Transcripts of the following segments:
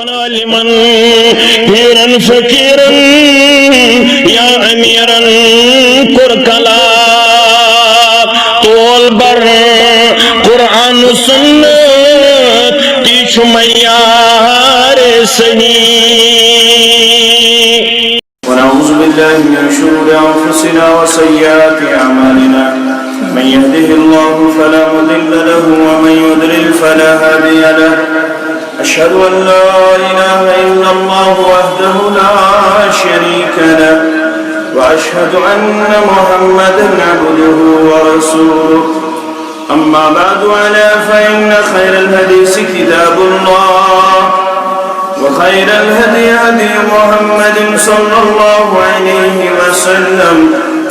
عالماً پیراً فقیراً یا امیراً کرکلا طول بر قرآن و سنت تیچ معیار صحیح. ونعوذ بالله من شرور أنفسنا وسيئات أعمالنا من يهده الله فلا مضل له ومن يضلل فلا هادي له. أشهد أن لا إله إلا الله وحده لا شريك له وأشهد أن محمدا عبده ورسوله. أما بعد فإن خير الحديث كتاب الله وخير الهدي هدي محمد صلى الله عليه وسلم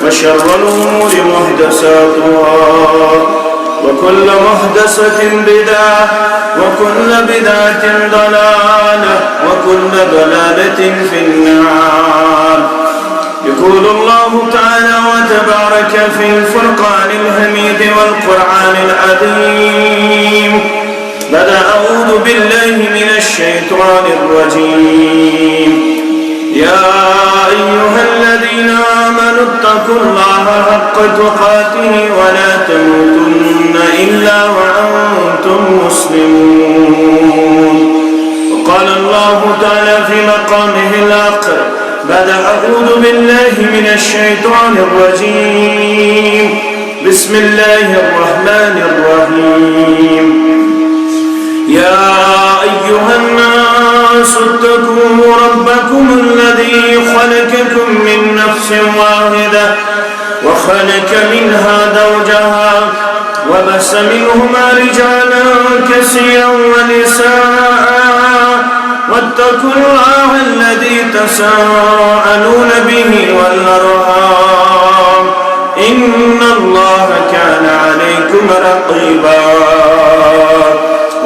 وشر الأمور محدثاتها وكل محدثة بدعة وكل بدعة ضلالة وكل ضلالة في النار. يقول الله تعالى وتبارك في الفرقان الحميد والقرآن العظيم بعد أعوذ بالله من الشيطان الرجيم. يا أيها الذين آمنوا اتقوا الله حق تقاته ولا تموتن إلا وأنتم مسلمون. وقال الله تعالى في مقامه الآخر بعد أعوذ بالله من الشيطان الرجيم. بسم الله الرحمن الرحيم. يا أيها الناس اتقوا ربكم الذي خلقكم من نفس واحدة وخلق منها زوجها وبث منهما رجالا كثيرا ونساء واتقوا الله الذي تساءلون به والأرحام إن الله كان عليكم رقيبا.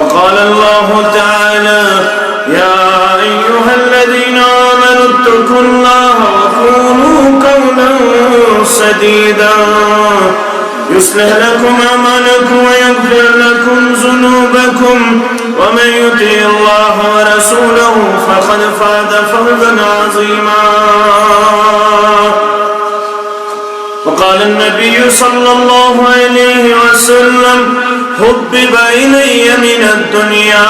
وقال الله تعالى يا أيها الذين آمنوا اتقوا الله وقولوا قولا سديدا يصلح لكم أعمالكم ويغفر لكم ذنوبكم ومن يطع الله ورسوله فقد فاز فوزا عظيما. وقال النبي صلى الله عليه وسلم حبب إلي من الدنيا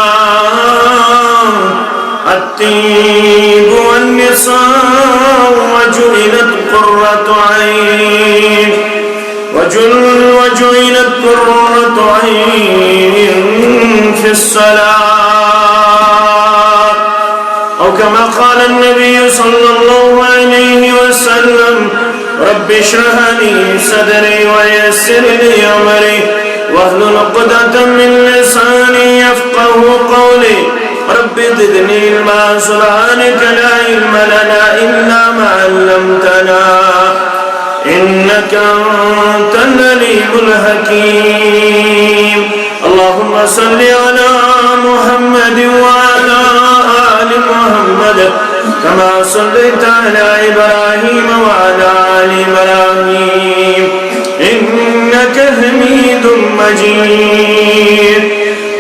الطيب والنساء وجعلت قرة عين في الصلاة أو كما قال النبي صلى الله عليه وسلم رب اشرح لي صدري ويسر لي أمري واحلل عقدة من لساني يفقه قولي رب زدني علما سبحانك لا علم لنا إلا ما علمتنا إنك أنت العليم الحكيم. اللهم صل على محمد وعلى آل محمد كما صليت على إبراهيم وعلى آل إبراهيم إنك حميد مجيد.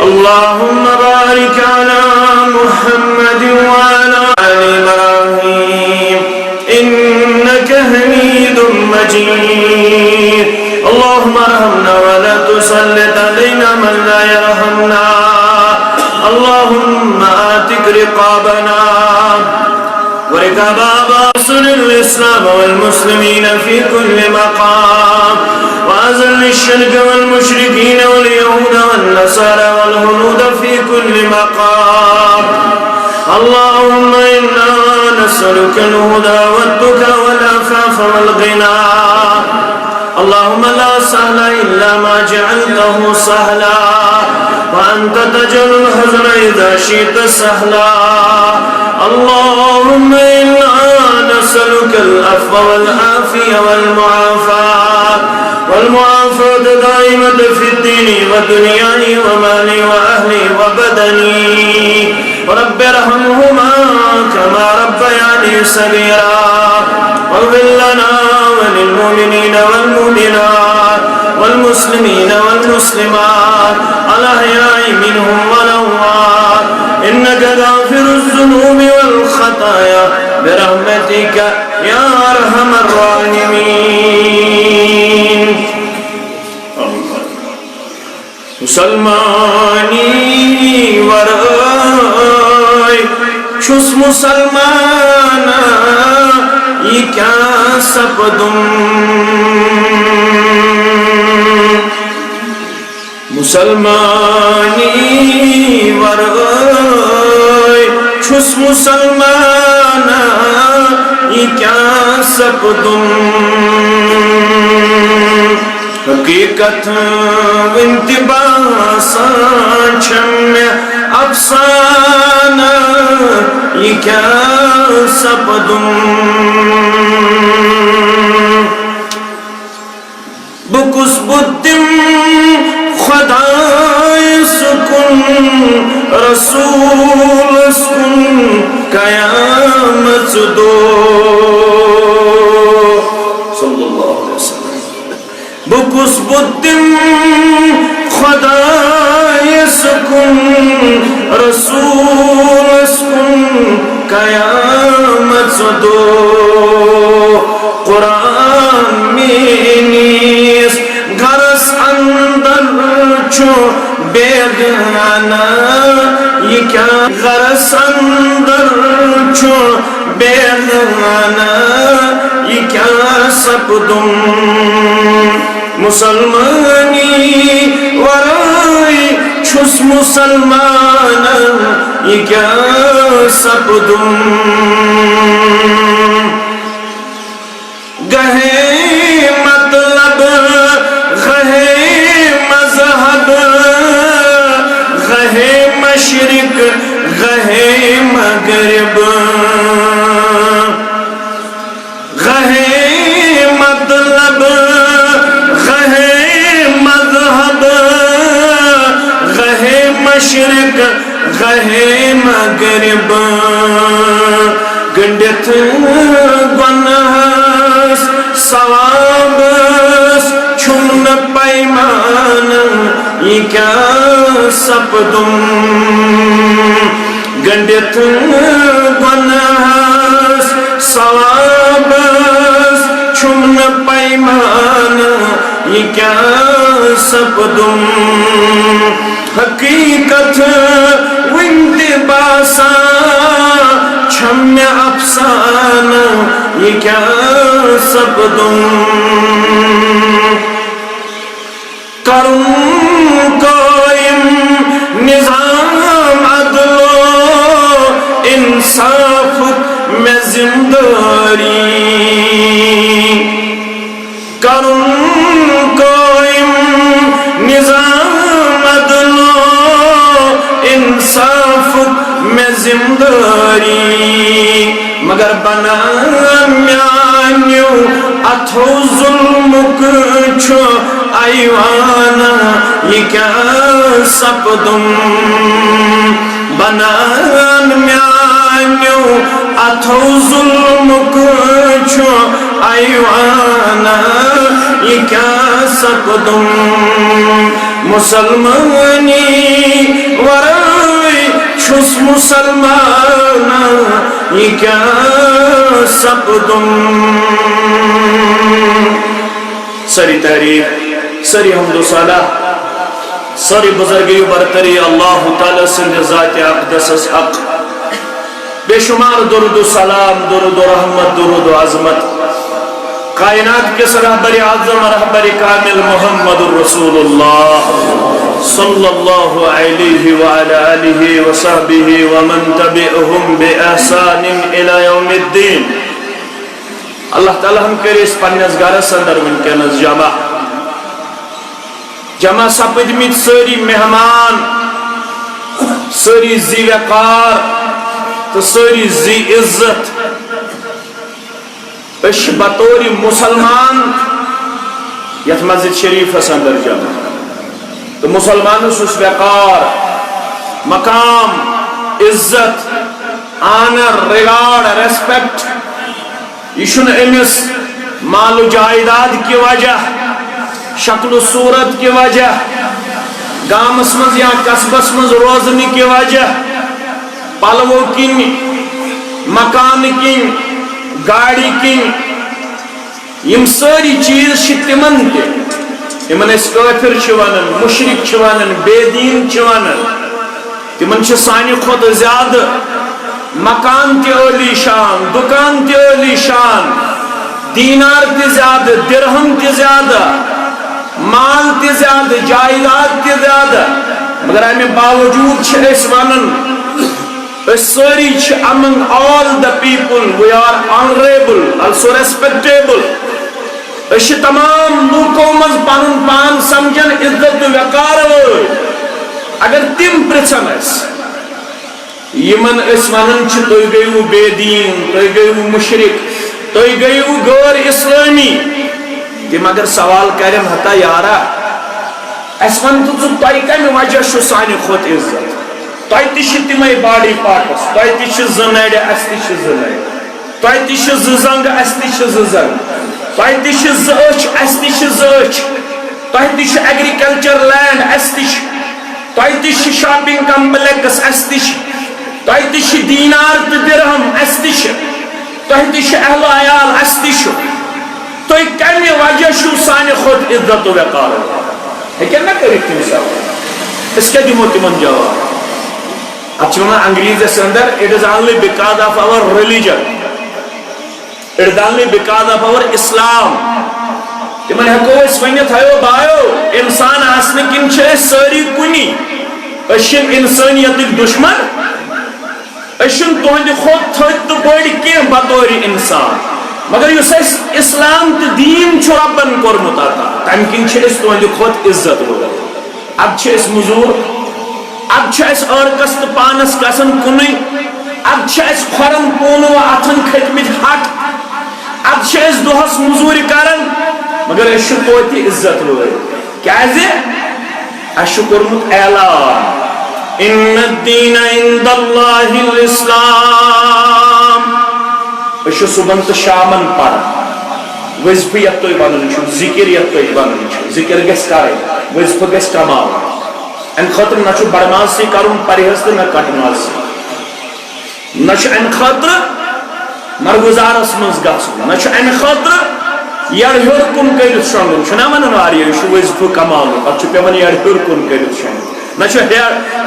اللهم بارك على محمد وعلى آل إبراهيم إنك حميد مجيد. اللهم ارحمنا ولا تسلط علينا من لا يرحمنا. اللهم آتك رقابنا ورقاب رسل الإسلام والمسلمين في كل مقام وأذل الشرك والمشركين واليهود والنصارى والهنود في كل مقام. اللهم إنا نسألك الهدى والتقى والعفاف والغنى. اللهم لا سهل إلا ما جعلته سهلا وأنت تجعل الحزن إذا شئت سهلا. اللهم إنا نسألك العفو والعافية والمعافاة دائمة في الدين ودنياي ومالي وأهلي وبدني. رب ارحمهما كما ربياني صغيرا. واغفر لنا وللمؤمنين والمؤمنات والمسلمين والمسلمات الأحياء منهم والأموات إنك غافر الذنوب والخطايا برحمتك يا أرحم الراحمين. مسلمانی ورائے چھس مسلمانا یہ کیا سپدم. مسلمانی ورائے چھس مسلمانا یہ کیا سپدم. حقیقت انتباسان چھم افسانہ یہ کیا سپدم. بکس بدم خدای سکن رسول سکن قیامت دو صلی اللہ علیہ وسلم. بکس بدم خدای سکن رسول سکن قیامت دو. قرآن میں نیس گھرس اندر چھو بیگانہ یہ کیا گھرس اندر چھو بیگانہ یہ کیا سپدم. مسلمانی ورائی چھس مسلمان یہ کیا سپدم. گہے مطلب گہے مذہب گہے مشرق گہے مغرب. گہے مطلب گہے مذہب گہے مشرق گہے مغرب. گنڈت گناہس ثوابس چھن پیمان یہ کیا سپدم. گنڈت گناہس ثوابس چھن پیمان یہ کیا سپدم. حقیقت وانتباسا چھم افسانہ یہ کیا سپدم. کرم قائم نظام عدل و انصاف میں زنداری. کرم قائم نظام عدل و انصاف میں زنداری. مگر بنا میانیو اتھو ظلم کچھو ایوانا یہ کیا سپدم. بنا میانیو اتھو ظلم کچھو ایوانا یہ کیا سپدم. مسلمانی ورائی چھس مسلمانا یہ کیا سپدم. سری تعریف سری حمد و صلاح سری بزرگی و برتری اللہ تعالی سند ذات اقدس حق. بے شمار درود و سلام درود و رحمت درود و عظمت کائنات کے رہبر اعظم رہبر کامل محمد رسول اللہ صلی اللہ علیہ وعلى آلہ وصحبہ ومن تبعہم بإحسان الى یوم الدین. اللہ تعالیٰ ہم کرے اس پنیس گارس اندر ونکینس جمع سپدمت ساری مہمان ساری ذی وقار تو ساری ذی عزت اش بطور مسلمان یت مسجد شریف اندر جمع تو مسلمان اس وقار مقام عزت آنر ریگارڈ ریسپیکٹ یہ امس مال و جائیداد کی وجہ شکل و صورت کی وجہ گامس مز یا قصبس مز روزنی کی وجہ پلو کن مکان کن گاڑی کن یم ساری چیز تمن تمن کافر ونان مشرک ونان بے دین ونان تمن سانہ کھت زیادہ مکان تہ عالی شان دکان تہ عالی شان دینار تہ زیادہ درہم تہ زیادہ مال تہ زیادہ جائیداد تہ زیادہ مگر امہ باوجود ونان ساری among all the people we are honorable also respectable تمام لوکو مز پن پان سمجھن عزت وقار اگر تم پرچھن یمن ونان تھی گیو بے دین تھی گیو مشرک تھی گیو غیر اسلامی تم اگر سوال کرن ہتا یارا اس ون تو تھی کمہ وجہ سانہ کھت عزت تھی تہ تمے باڈی پارٹس تھی تہ زنڑ اس تہ زنڑ تھی تہ زنگ اس تہ زنگ تھی تہ زچ اس تہ زچ تھی تہ ایگریکلچر لینڈ اس تہ تھی تہ شاپنگ کمپلیکس اس تہ تھی تہ دینار تو درہم اس تہ تھی تہ اہل عیال اس تہ تھی کمہ وجہ سانہ کھت عزت و وقار ہیکن نا کرتھ تم سوال اس کیا دمو تمن جواب اتھ انگریزس اندر it is only because of our religion it is only because of our Islam تمن ہیکو اس ونتھ ہیو بایو انسان آسن کن ساری کنی اشن انسانیت دشمن اشن تہند خود تھد تو بڑ کی بطور انسان مگر اس اسلام تو دین ربن کورمت عطا تم کن تہند خود عزت روزان اب مزور اب ارکس تو پانس گھن کن اب کھورن پونو اتن کھتمت ہٹ اب دہس مزور کران مگر اس توتہ عزت روز کیازِ اس کورمت اعلان ان الدین عند اللہ الاسلام اس صبح تو شامن پڑھ وظیفہ یت تھی ون ذکر یت تھی ون ذکر گھس کر وظیفہ گھس کماؤ ام خاطر نہ بڑماز سی کرن پرہیز تو نہ کٹماز سی نہ ام خاطر مرگزارس مز گھن نہ ام خاطر یڑ ہیور کن کرت شونگن چھنا ونان واریاہ یہ وظیفہ کماؤ پتہ پیوان یڑ ہیور کن کرت شونگن نہ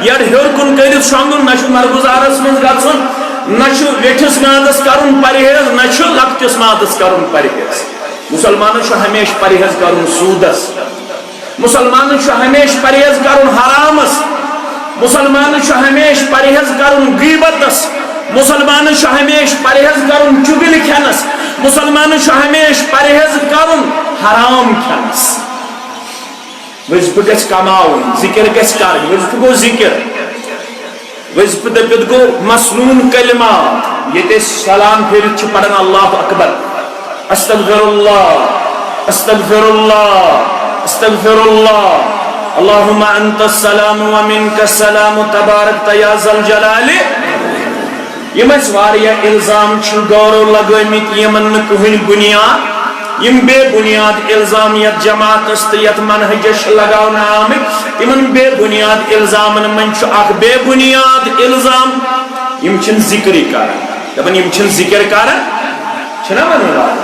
یڑ ہیور کن کرت شونگن نہ مرگزارس مز گھن نہ ویٹھس مادس کرن پرہیز نہ لکٹس مادس کرن پرہیز مسلمان ہمیشہ پرہیز کرن سودس مسلمان ہمیشہ پرہیز کرن حرامس مسلمان ہمیشہ پرہیز کرن غیبتس مسلمان ہمیشہ پرہیز کرن چگل کھینس مسلمان ہمیشہ پرہیز کرن حرام کھینس وظیفہ گژھِ کماؤن ذکر گژھِ کرن وظیفہ گو ذکر وظیفہ دپت گو مسنون کلمات یہ سلام پھرت پڑھن اللہ اکبر استغفر اللہ استغفر اللہ استغفر اللہ اللہم انت السلام ومنک السلام تبارک یا ذا الجلال یم واریاہ الزام غورو لگٲمٕتۍ یمن نہٕ کٕہٕنۍ بنیاد یم بے بنیاد الزام یت جماعتس تہٕ یت منہجس لگاونہٕ آمٕتۍ تمن بے بنیاد الزامن منٛز چھُ اکھ بے بنیاد الزام یم چھِنہٕ ذکرٕے کران دپان یم چھِنہٕ ذکر کران چھِنا ونان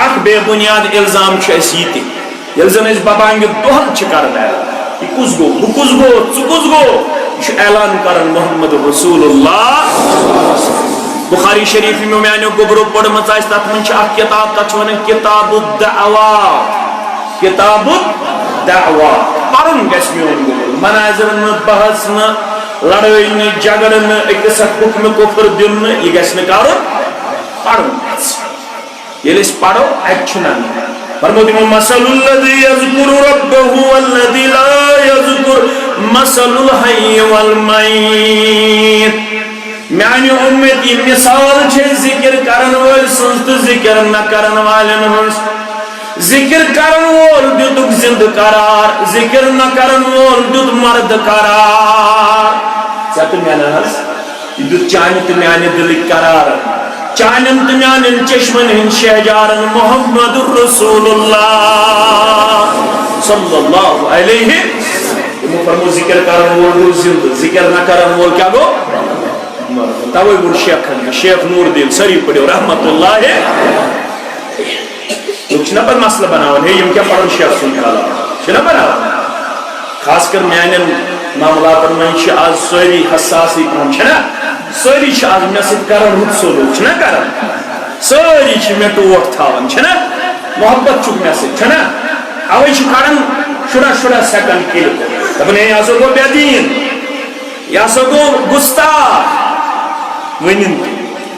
اکھ بے بنیاد الزام چھُ اَسہِ یہِ تہِ ییٚلہِ زن أسۍ ببانگہِ دۄہن چھِ کران اعلان یہِ کُس گوٚو بہٕ کُس گوٚو ژٕ کُس گوٚو یہِ چھُ اعلان کران محمد رسول اللہ بخاری شریف میں میانو گبرو پڑھمت آئیس تات من اخ کتاب تات ونان کتاب الدعوات کتاب الدعوات پڑھن گژھِ میون گبرو مناظر نہ بحث نہ لڑائی نہ جھگڑ نہ أکِس اکھ حکم کفر دِیُن نہ یہِ گژھِ نہٕ کرُن پڑھن گژھِ ییٚلہِ أسۍ پڑھو اَتہِ چھُنہ فرمود مثل الذي يذكر ربه والذي لا يذكر مثل الحي والميت میانی امتی مثال چھے ذکر کرن وال سنز تو ذکر نہ کرن والن ہنس ذکر کرن وال دیتک زند قرار ذکر نہ کرن وال دیت مرد قرار چاہتو میانا ہنس دیت چانی تو میانی دل قرار چانن تو میانی چشمن ہن شہجارن محمد رسول اللہ صلی اللہ علیہ وسلم فرمو ذکر کرن وال زند ذکر نہ کرن وال کیا گو توے بوڑ شیخ نور الدین سری پڑھو رحمت اللہ چھنا پتہ مسئلہ بناون ہے یم کیا پڑھن شیخ سن کلام چھنا بناون خاص کر میانن معاملاتن من چھ آز ساری حساسی پہن چھنا ساری چھ آز مے سۭتۍ کران رُت سلوک چھنا کران ساری چھ مے ٹوٹ تھاون چھنا محبت چھُکھ مے سۭتۍ چھنا اوے چھ کڑان شُرا سیکنڈ کل دپان ہے یہ گو بے دین یہ گو گستاخ ونن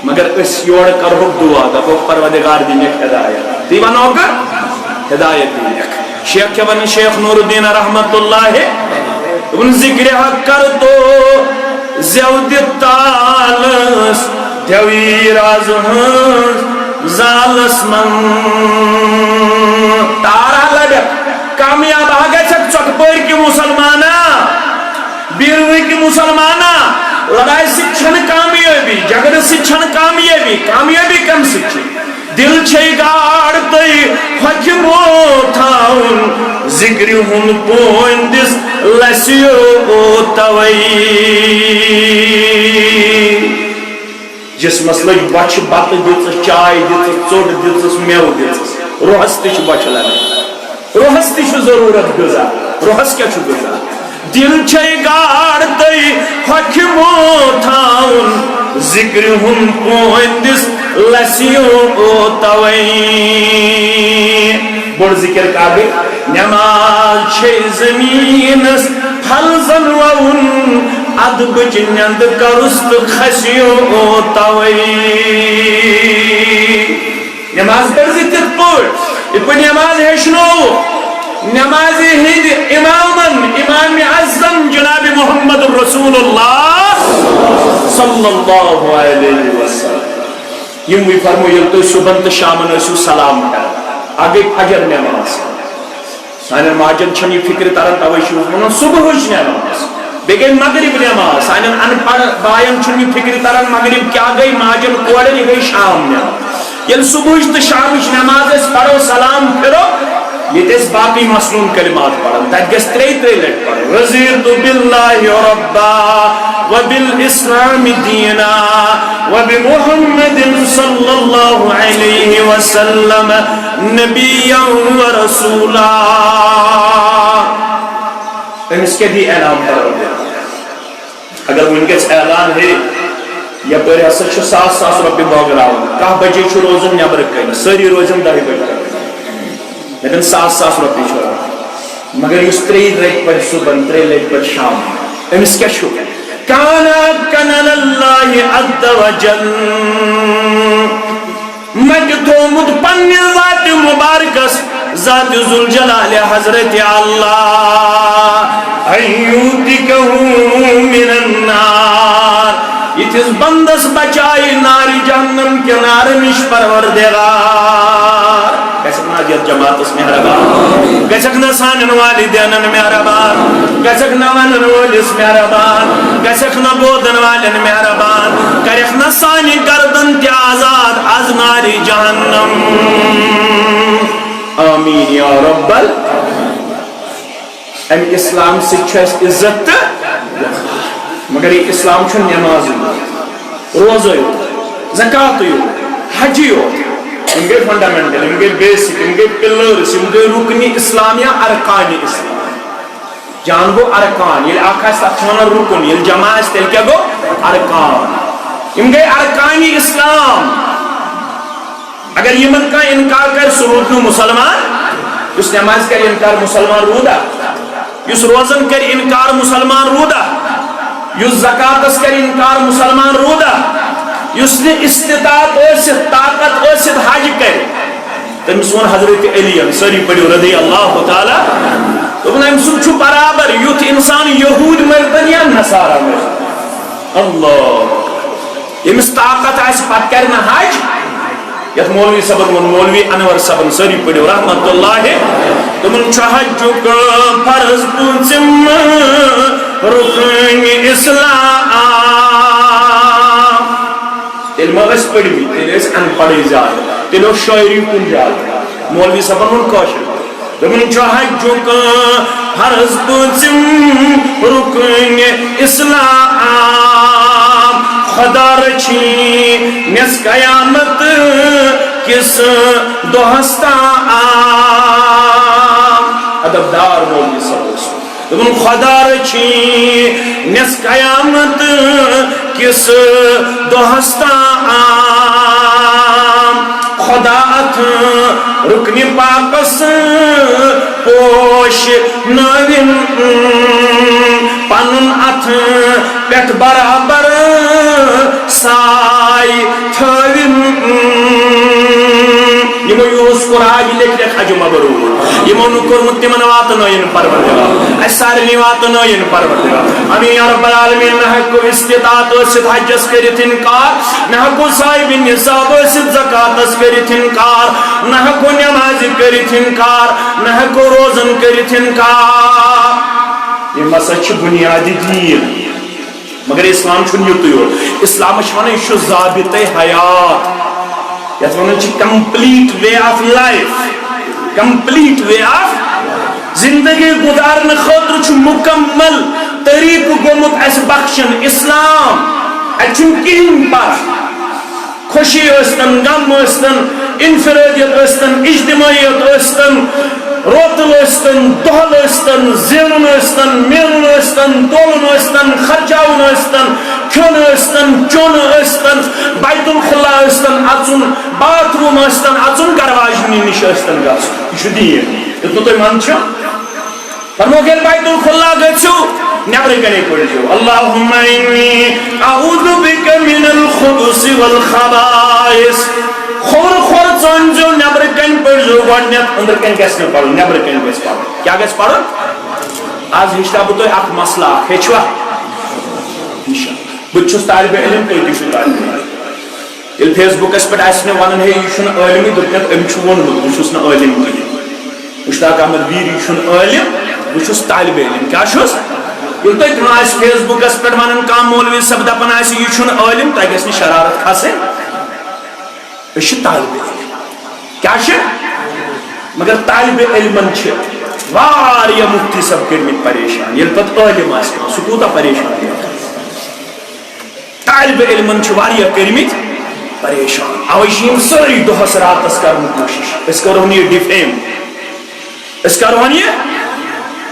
مگر اس یور کرو دعا دپو پروردگار دینک ہدایت تی ونو کر ہدایت دینک شیخ کیا ون شیخ نور الدین رحمت اللہ ان ذکر حق کر تو زیود تالس دیوی راز زالس من تارا لڑک کامیاب آگے چک چک پیر کی مسلمانہ بیروی کی مسلمانہ لڑائی سے چھن کامیابی جگڑ سے چھن کامیابی کم سے چھن دل چھے گاڑ تی حکمو تھاؤن ذکر ہن پوندس لسیو توئی جس مسئلہ بچ بات دیتس چائے دیتس چوٹ دیتس میو دیتس روحس تیش بچ لگے روحس تیش ضرورت گزا روحس کیا چھو گزا دل چھے گاڑ تی حکمو تھاؤن ذکر ہم پوندس لسیو توئی بڑھ ذکر کاغی نماز چھے زمینس پھل زنوون ادب جنند کرست خسیو توئی نماز پر ذکر پوڑ اتپا نماز ہشنو نماز ہند امام اعظم جناب محمد رسول اللہ صلی اللہ علیہ وسلم یم وی فرمو یل تو صبح تو شامن اسو سلام کر آگے فجر نماز سانن ماجن چھن یہ فکر تران توے شو ونن صبح نماز بیگے مغرب نماز سانن ان پڑھ بایان چھن یہ فکر تران مغرب کیا گئی ماجن کوڑن یہ گئی شام نماز یل صبح تو شام نماز اس پڑھو سلام پھرو یہ تیس باقی مسنون کلمات پڑھن تک گس تری لٹ پڑھن رضیت باللہ ربا وبالاسلام دینا وبمحمد صلی اللہ علیہ وسلم نبیا ورسولا اس کے دی اعلان کرو دے اگر ان کے اعلان ہے یا پر ایسا 7,000 روپے باگراؤں کہاں بجے چھو روزن نیبر کریں سری روزن 10 بجے لیکن 7,000 روپے چھوڑا مگر اس 3 لیٹ پر صبح 3 لیٹ پر شام امس کیا چھو کانا کنن اللہ عز و جل مجتو مدپن ذات مبارکس ذات ذوالجلال حضرت اللہ ایوتکہو من النار اتس بندس بچائی ناری جہنم کے نار نش پروردگار گسکنا جیت جماعت اس مہربان گسکنا سانن والدینن مہربان گسکنا ونن والس مہربان گسکنا بودن والن مہربان کرخنا سانی گردن تی آزاد از ناری جہنم آمین یا رب ام اسلام سے چھس عزت مگر یہ اسلام چھن نماز روزہ زکاة حج ان گئی فنڈامنٹل ان گئی بیسک ان گئی پلرز ان گئی رکنی اسلام یا ارکان اسلام جان گو ارکان یہ آخر ساتھوانا رکن یہ جماع اس تل کیا گو ارکان ان گئی ارکانی اسلام اگر یہ من کا انکار کر سرودنو مسلمان اس نماز کر انکار مسلمان رودا اس روزن کر انکار مسلمان رودا یس زکاتس کر انکار مسلمان رودا یس نے استطاعت اوسط طاقت اوسط حج کر تم سون حضرت علی سری پڑھو رضی اللہ تعالی تو ہم سن چھو برابر یوت انسان یہود مرتن یا نصارہ مرتن اللہ امس طاقت آس پت کرنا حج یت مولوی صبن مولوی انور صبن سری پڑھو رحمت اللہ تمن چھو حجک فرض پوچم رکن اسلام تیل مغس پڑی بھی تیل اس ان پڑی زیادہ تیل اس شاعری کن زیادہ مولوی صاحب ان کوشش تمن چاہت جو کا حرز پوچم رکن اسلام خدا رچھی نس قیامت کس دوہستا ادبدار مولوی صاحب دون خدا رچھی نس قیامت کس دوہستا خدا ات رکن پاکس پوش نوین پنن ات پیٹ برابر سائی تھوین یمو یوز قرآن لکھ لکھ حج مبرور یمو نکر متمن واتنوین پروردگار اس سارنی واتنوین پروردگار امین یا رب العالمین نہ ہکو استطاعت اسد حجس کریت انکار نہ ہکو صاحب نصاب اسد زکاتس کریت انکار نہ ہکو نماز کریت انکار نہ ہکو روزن کریت انکار یہ مسا چھ بنیادی دین مگر اسلام چھن یوتیو اسلام چھونے شو ضابط حیات یت ونن چھ complete way of life complete way of زندگی گزارن خاطر چھ مکمل طریق گومت اس بخشن اسلام اچھن کہن پر خوشی استن غم استن انفرادیت استن اجتماعیت استن روتل استن دہل استن زینن استن میلن استن تولن استن خرچاون استن کھن استن چون استن بیت الخلا استن اچن باتھ روم استن اچن گرواجنی نش استن گژھُن یہ چھُ دین یوٚتنہٕ تُہۍ مان چھو فرمو گیل بیت الخلا گژھِو نبر کنے پڑھو اللہم انی اعوذ بک من الخبث والخبائث خور خور چونجو نبر کن پڑھو گوڈنیت اندر کن گژھِ نہٕ پڑھُن نبر کن گژھِ پڑھُن کیا گژھِ پڑھُن آز ہیٚچھناو بہٕ تۄہہِ اکھ مسلہٕ اکھ ہیٚچھوا بہٕ چھُس طالبہِ علم تُہۍ تہِ چھِو طالبہِ علم ییٚلہِ فیس بُکس پٮ۪ٹھ آسہِ مےٚ وَنُن ہے یہِ چھُنہٕ عٲلمٕے دوٚپمَکھ أمۍ چھُ ووٚنمُت بہٕ چھُس نہٕ عٲلِم کِہیٖنۍ مشتاق احمد ویٖر یہِ چھُنہٕ عٲلِم بہٕ چھُس طالبہِ علم کیٛاہ چھُس ییٚلہِ تۄہہِ کانٛہہ آسہِ فیس بُکس پٮ۪ٹھ وَنان کانٛہہ مولوی صٲب دَپان آسہِ یہِ چھُنہٕ عٲلِم تۄہہِ گژھِ نہٕ شرارت کھسٕنۍ أسۍ چھِ طالبہِ علم کیٛاہ چھِ مگر طالبہِ علمن چھِ واریاہ مُفتی صٲب کٔرمٕتۍ پریشان ییٚلہِ پتہٕ عٲلِم آسہِ کانٛہہ سُہ کوٗتاہ پریشان طالبہِ علمن چھِ واریاہ کٔرمٕتۍ پریشان اوے چھِ یِم سٲری دۄہس راتس کرن کوٗشش أسۍ کرہون یہِ ڈِفیم أسۍ کرہون یہِ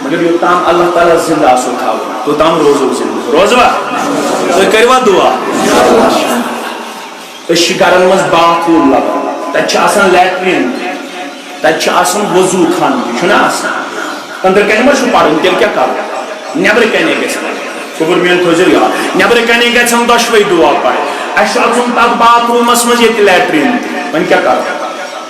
مگر یوٚتام اللہ تعالیٰ زندہ آسو تھاوُن توٚتام روزو زندہ روزوا تُہۍ کٔروا دُعا أسۍ چھِ گرن منٛز باتھ روٗم لبان تتہِ چھِ آسان لیٹریٖن تتہِ چھِ آسان وضوٗ خانہٕ تہِ چھُنہ آسان أنٛدرٕ کَنہِ ما چھُ پرُن تیٚلہِ کیٛاہ کرو نٮ۪برٕ کَنے گژھِ پرُن صبر میون تھٲیزیو یاد نٮ۪برٕ کَنے گژھن دۄشوَے دُعا پرٕنۍ اَسہِ چھُ اژُن تتھ باتھ روٗمس منٛز ییٚتہِ لیٹریٖن تہِ وۄنۍ کیٛاہ کرو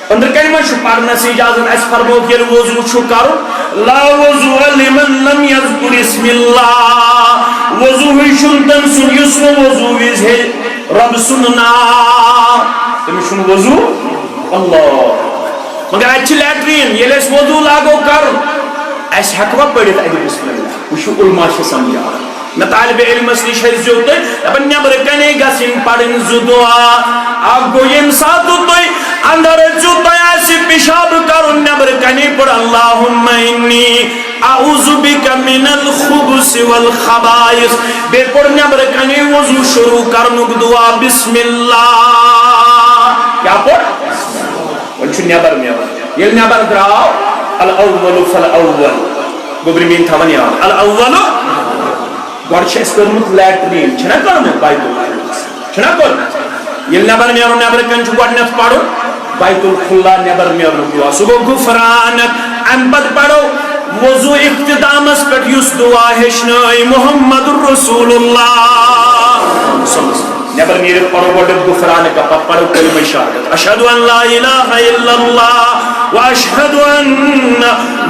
أنٛدرٕ کَنہِ ما چھُ پرنس اِجازت اَسہِ فرمووُکھ ییٚلہِ وضوٗ چھُ کرُن لا وضوٗء لمن لم يذكر اسم الله وضوٗ چھُنہٕ تٔمۍ سُنٛد یُس نہٕ وضوٗ وِزِ ہیٚیہِ رۄبہٕ سُنٛد ناو تٔمِس چھُنہٕ وضوٗ اللہ مگر اَتہِ چھِ لیٹریٖن ییٚلہِ أسۍ وضوٗ لاگو کرُن اَسہِ ہٮ۪کوا پٔرِتھ اَتہِ بسم اللہ وٕچھِو علما چھِ سمجھاوان مےٚ طالبہِ علمس نِش ہیٚزیو تُہۍ دپان نٮ۪برٕ کَنے گژھٕنۍ پرٕنۍ زٕ دُعا اکھ گوٚو ییٚمہِ ساتہٕ تُہۍ اندر أژِو تۄہہِ آسہِ پِشاب کرُن نٮ۪برٕ کَنے پٔر اللہُمَّ اِنِّی اعوذ بِکَ مِنَ الخُبُثِ والخبائث بیٚیہِ پوٚر نٮ۪برٕ کَنے وضوٗ شروٗع کرنُک دُعا بسم اللہ کیٛاہ پوٚر وۄنۍ چھُ نٮ۪بر ییٚلہِ نٮ۪بر درٛاو الاول فالاول گوٚبرِ تھاوان یاد الاول گۄڈٕ چھِ اَسہِ کٔرمٕژ لیٹریٖن چھِنہ کٔرمٕژ بیت الخلا چھُنہ کوٚرمُت ییٚلہِ نٮ۪بر نیرُن نٮ۪برٕ کَنہِ چھُ گۄڈٕنٮ۪تھ پرُن بیت الخلا نٮ۪بر نیرنُک دُعا سُہ گوٚو غُفرانک اَمہِ پتہٕ پرو وضوٗ اِختِتامس پٮ۪ٹھ یُس دُعا ہیٚچھنٲے محمد رسول اللہ نٮ۪بر نیٖرِتھ پرو گۄڈٕ غُفرانک پتہٕ پرو کلمہ شہادت اشہدُ ان لا الہ الا اللہ واشہدُ ان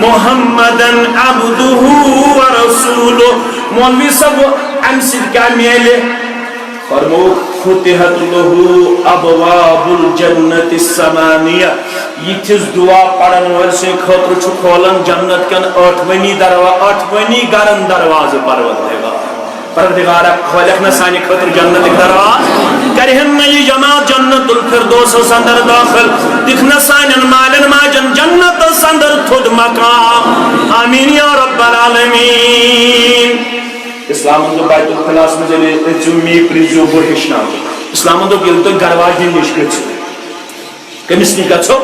محمدًا عبدہ ورسولہ مولوی صاحب امہِ سۭتۍ کیٛاہ میلہِ فرمو فتحت له ابواب الجنت الثمانیہ یِتھِس دعا پرن وٲلۍ سٕنٛدِ خٲطرٕ چھُ کھولان جنت کٮ۪ن ٲٹھوٕنی گرن دروازٕ پروردگارا کھولکھ نہ سانہِ خٲطرٕ جنتٕکۍ دروازٕ کرہن نہ یہِ جماعت جنت الفردوسس اندر داخل دِکھ نہ سانٮ۪ن مالٮ۪ن ماجٮ۪ن جنتس اندر تھوٚد مقام آمیٖن یا رب العالمیٖن اسلام اندو بیت الخلاص میں جلے چمی پریزو برہشنا اسلام اندو گل تو گرواج دین نش گچھو کمس نی گچھو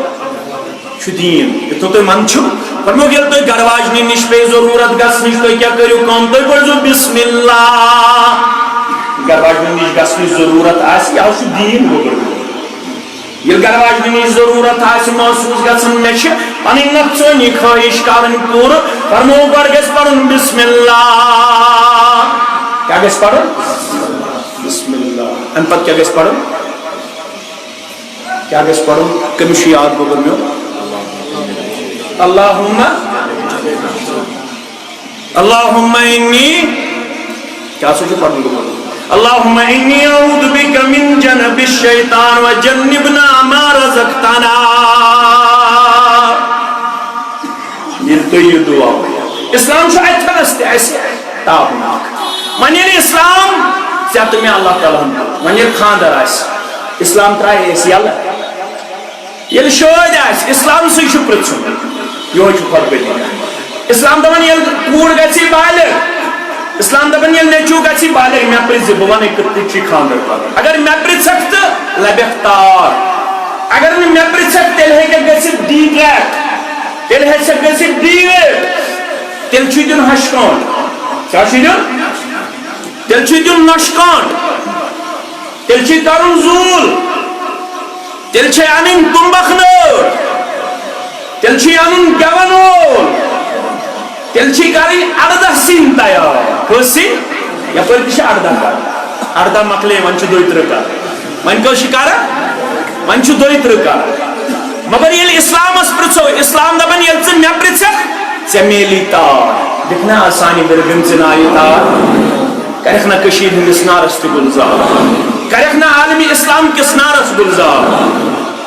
چھ دین تو تو من چھو فرمو گل تو گرواج دین نش پہ ضرورت گس نش تو کیا کریو کام تو پڑھو بسم اللہ گرواج دین نش گس نش ضرورت آس یا چھ دین گو یہ گرواج دین نش ضرورت آس محسوس گژھن مے چھ پنن نفسانی خواہش کرن پور فرمو گڑ گژھ پڑھن بسم اللہ کیا گژھ پڑھن بسم اللہ ان پتہ کیا گژھ پڑھن کیا گژھ پڑھن کمش یاد گو میو اللہم انی کیا سوچو پڑھن گو اللہم انی اعوذ بک من جنب الشیطان وجنبنا ما رزقتنا یہ تو یہ دعا اسلام چھو ایتھنس تے ایسے تابناک من یہ اسلام زیادہ میں اللہ تعالیٰ ہم من یہ خاندر آئیس اسلام ترائی ایسی اللہ یہ شوید آئیس اسلام سے چھو پرچھو یہ چھو خود بجی اسلام دبن یہ کوڑ گسی بالغ اسلام دبن یہ نیچو گسی بالغ میں پر زبان ایک کچھ خاندر پر اگر میں پر سکتا لبختار اگر میں پر سکتا تیل ہے کہ گسی ڈی ٹریک تیل ہے کہ گسی ڈی ویٹ تیل چھو دن ہشکان کیا چھو دن تیل چھو دن نشکان تیل چھو کرن زول تیل چھو انن تنبخنور تیل چھو انن گونور تیل چھو کرن اردہ سین تیار کس سین یا پر کش اردہ کر اردہ مقلے من چھو دوی ترکار من کو شکارا من چھو دوی ترکار مگر یہ اسلام اس پرچو اسلام دبن یہ چھ میں پرچک چھ میلی تار دیکھنا آسانی برگن چنائی تار کرکھنا کشید ہندسنا رست گلزار کرکھنا عالمی اسلام کس نارس گلزار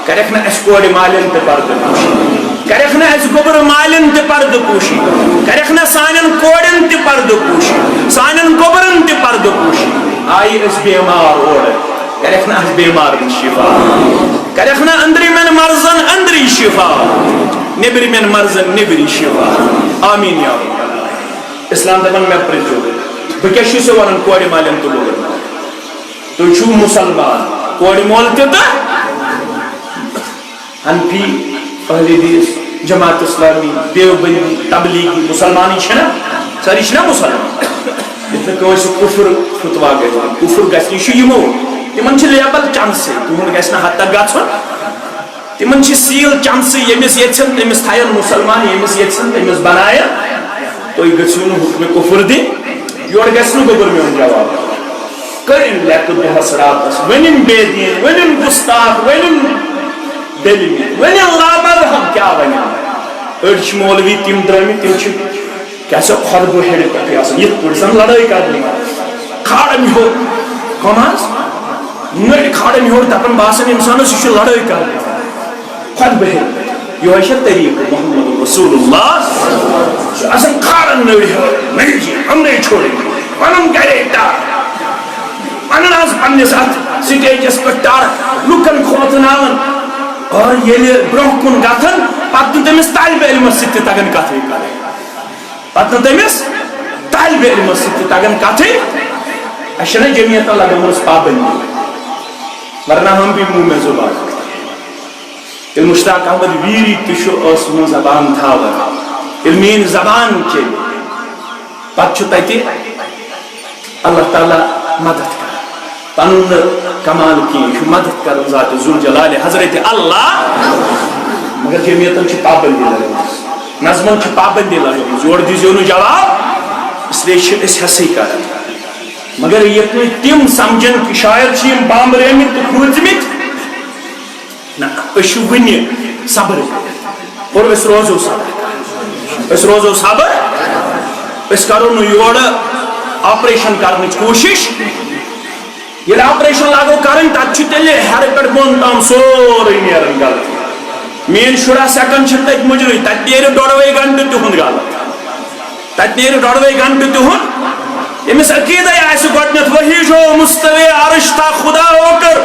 کرکھنا اس کوڑی مالین تے پرد پوشی کرکھنا اس گبر مالین تے پرد پوشی کرکھنا سانن کوڑن تے پرد پوشی سانن گبرن تے پرد پوشی آئی اس بیمار اوڑ کرکھنا اس بیمار من شفا کرکھنا اندری من مرزن اندری شفا نبری من مرزن نبری شفا آمین یا اسلام دبن میں پرجو بکشی سے ورن کوڑی مالین تو گبر تو چھو مسلمان کوڑی مولتے تا حنفی اہل حدیث جماعت اسلامی دیوبندی تبلیغی مسلمانی چھنا ساری چھنا مسلمان اتنا کوئی سے کفر فتوا گئے کفر گسنی شو یمو تمن چھ لیبل چانس تمن گسنا حد تک گژھن تمن چھ سیل چانس یمس یژھن تمس تھاین مسلمان یمس یژھن تمس بنایا تو گژھن حکم کفر دی یور گسنو گبر میون جواب کرن لیک دہس راتس ونن بے دین ونن گستاخ ونن دلی ونن لا مذہب کیا ونن اڑچ مولوی تم درمی تم چھ کیسے خود بو ہیڈ پہ آسن یہ پرسن لڑائی کرنی کھاڑ میں ہو کماز نئی کھاڑ میں ہو دپن باسن انسان سے لڑائی کرنی خود بو ہیڈ یہ ہے طریق محمد رسول اللہ اصل کھاڑ نئی ہو نہیں جی ہم نہیں چھوڑیں گے پنم کرے ٹار پنن آز پننے ساتھ سٹیجس پر ٹار لکن کھوتناون اور یہ برہ کن گاتن پتن تمس طالب علم ستی تگن کتھے کرے پتن تمس طالب علم ستی تگن کتھے اشنا جمعیت لگمس پابندی ورنہ ہم بھی منہ میں زبان تیل مشتاق احمد ویری تشو اسمن زبان تھاون تیل مین زبان کے پتہ چھ تتی اللہ تعالی مدد کر پنن کمال کی مدد کر ذات ذوالجلال حضرت اللہ مگر جمعیتن چھ پابندی لگمس نظمن چھ پابندی لگمس یور دیزیو نو جواب اس لیے چھ اس حسی کرن مگر یہ تم سمجھن کہ شاید چھ بامریمت تو کھوژمت نہ اس ونی صبر اور اس روزو صبر اس روزو صبر اس کرو نو یور آپریشن کرنے کوشش یہ آپریشن لاگو کرن تک تیل ہر پہ بن تام سوری نیرن غلط مین شرہ سیکنڈ تک مجرے تک نیر ڈوڑوے گھنٹہ تہد غلط تک نیر ڈوڑوے گھنٹہ تہد یمس عقیدہ آسہ گۄڈنیتھ وہی جو مستوی عرش تھا خدا ہو کر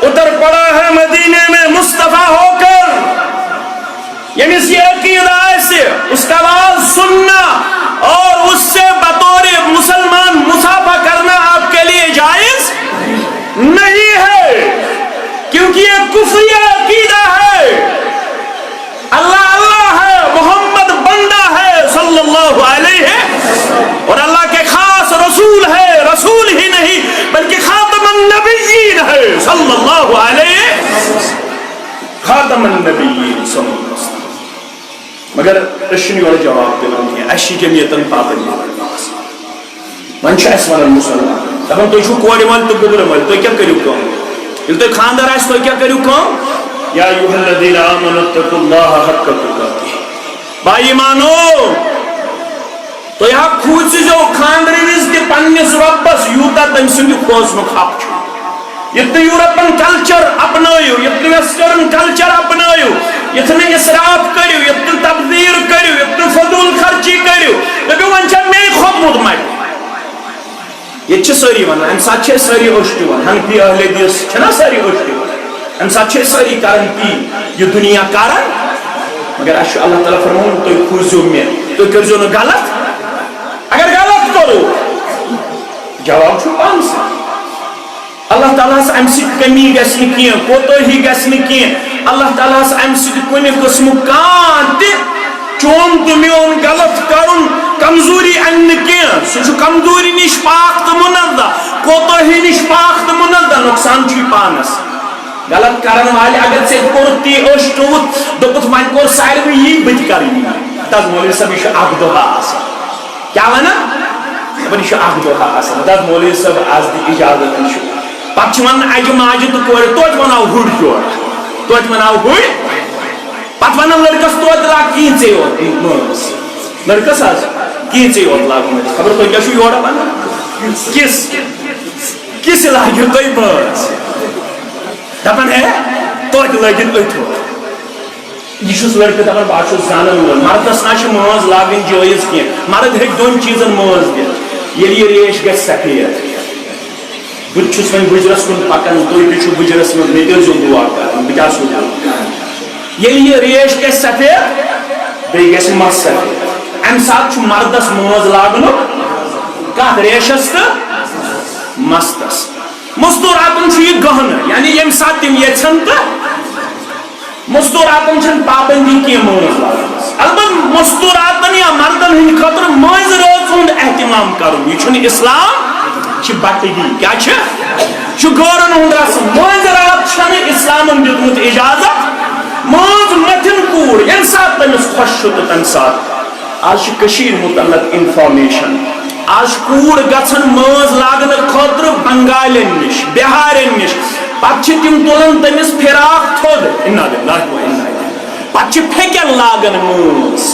اتر پڑا ہے مدینے میں مصطفیٰ ہو کر یمس یہ عقیدہ آسہ اس کا آواز سننا اور اس سے بطور مسلمان مصافحہ کرنا آپ کے لیے جائز نہیں ہے، کیونکہ یہ کفری عقیدہ ہے۔ اللہ اللہ ہے، محمد بندہ ہے صلی اللہ علیہ، اور اللہ کے خاص رسول ہے، رسول ہی نہیں بلکہ خاتم النبیین ہے صلی اللہ علیہ، خاتم النبیین صلی اللہ علیہ وسلم۔ مگر اشنی اور جواب دلن کی اشی جمعیتن پابندی من چھ اس ونان مسلمان دپان تُہۍ چھِو کورِ وٲلۍ تہٕ گُبرٕ وٲلۍ تُہۍ کیٛاہ کٔرِو کٲم ییٚلہِ تۄہہِ خانٛدر آسہِ تُہۍ کیٛاہ کٔرِو کٲم یا ایُہا الذین آمنوا اتقوا اللہ حق تقاته با ایمانو تُہۍ ہا کھوٗژِزیو خانٛدرٕ وِزِ تہِ پننِس رۄبس یوٗتاہ تٔمۍ سٕنٛدِ کھوژنُک حق چھُ۔ یتھ نہٕ یورپن کلچر اپنٲیِو، یتھ نہٕ ویسٹرن کلچر اپنٲیِو، یتھ نہٕ اسراف کٔرِو، یتھ نہٕ تبذیر کٔرِو، یتھ نہٕ فضوٗل خرچی کٔرِو، دٔپِو وۄنۍ چھا مے کھوٚتمُت مٹہِ۔ یہ چھِ سٲری ونان، امہِ ساتہٕ چھِ أسۍ سٲری أچھ دِوان، حنفی اہل حدیث چھِنا سٲری أچھ دِوان، امہِ ساتہٕ چھِ أسۍ سٲری کران تی یہِ دُنیا کران، مگر اَسہِ چھُ اللہ تعالیٰ فرمومُت تُہۍ کھوٗژِو مےٚ، تُہۍ کٔرۍزیو نہٕ غلط۔ اگر غلط کرو جواب چھُ پانسٕے۔ اللہ تعالیٰ ہس امہِ سۭتۍ کمی گژھِ نہٕ کینٛہہ، کوتٲہی گژھِ نہٕ کینٛہہ، اللہ تعالیٰ ہس امہِ سۭتۍ کُنہِ قٕسمُک کانٛہہ تہِ چون تہٕ میون غلط کرُن کمزوری انہِ نہٕ کینٛہہ، سُہ چھُ کمزوری نِش پاک تہٕ مُنزہ، کوتٲہی نِش پاک تہٕ مُنزہ، نۄقصان چھُے پانس۔ غلط کرن والہِ اگر ژےٚ کوٚرُتھ تی أچھ ٹوٗوُتھ دوٚپُتھ وۄنۍ کوٚر ساروٕے یی بہٕ تہِ کرٕ یی، دپ مولوی صٲب یہِ چھُ اکھ دۄہا آسان، کیٛاہ ونان دپان یہِ چھُ اکھ دۄہا آسان، دپ مولوی صٲب آز دِ اجازت یہِ چھُ۔ پتہٕ چھِ ونان اجہِ ماجہِ تہٕ کورِ توتہِ وناو ہُرۍ جورا، توتہِ وناو ہُرۍ، پتہٕ ونان لڑکس توتہِ لاگ کینژے یوت مٲنٛز، لڑکس حظ کینژے یوت لاگُن، خبر تُہۍ کیٛاہ چھُو یورٕ ونان کِس لاگِو تُہۍ مٲنٛز، دپان ہے توتہِ لٲگِن أتھۍ یوت۔ یہ چھُس لڑکہٕ دپان بہٕ چھُس زانن وول، مردس نہ چھِ مٲنٛز لاگٕنۍ جٲیز کینٛہہ، مرد ہیٚکہِ دۄن چیٖزن مٲنٛز دِتھ، ییٚلہِ یہِ ریش گژھِ سفید، بہٕ چھُس وۄنۍ بُجرس کُن پکان تُہۍ تہِ چھِو بُجرس منٛز مےٚ تہِ ٲسۍزیو دُعا کران بہٕ کیٛاہ چھُس دِوان، ییٚلہِ یہِ ریش گژھِ سفید بیٚیہِ گژھِ مس سفید، امہِ ساتہٕ چھُ مردس مٲنٛز لاگنُک کتھ ریشس تہٕ مستس۔ مستوٗراتن چھُ یہِ گہنہٕ، یعنی ییٚمہِ ساتہٕ تِم یژھن تہٕ مستوٗراتن چھنہٕ پابندی کینٛہہ مٲنٛز لاگنس، البتہ مستوٗراتن یا مردن ہٕنٛدِ خٲطرٕ مٲنٛزِ رٲژ ہُنٛد احتمام کرُن یہِ چھُنہٕ اسلام، چھِ بٹگی، کیٛاہ چھُ غورن ہُنٛد رسم، مٲنٛزِ رات چھنہٕ اسلامن دیُتمُت اجازت، مٲنٛز متھِن کوٗر ییٚمہِ ساتہٕ تٔمِس خۄش چھُ تہٕ تمہِ ساتہٕ۔ آز چھِ کٔشیٖرِ مُتعلق انفارمیشن، آز چھِ کوٗر گژھان مٲنٛز لاگنہٕ خٲطرٕ بنگالٮ۪ن نِش، بِہارٮ۪ن نِش، پتہٕ چھِ تِم تُلان تٔمِس فِراق تھوٚد، پتہٕ چھِ پھیٚکٮ۪ن لاگان مٲنٛز،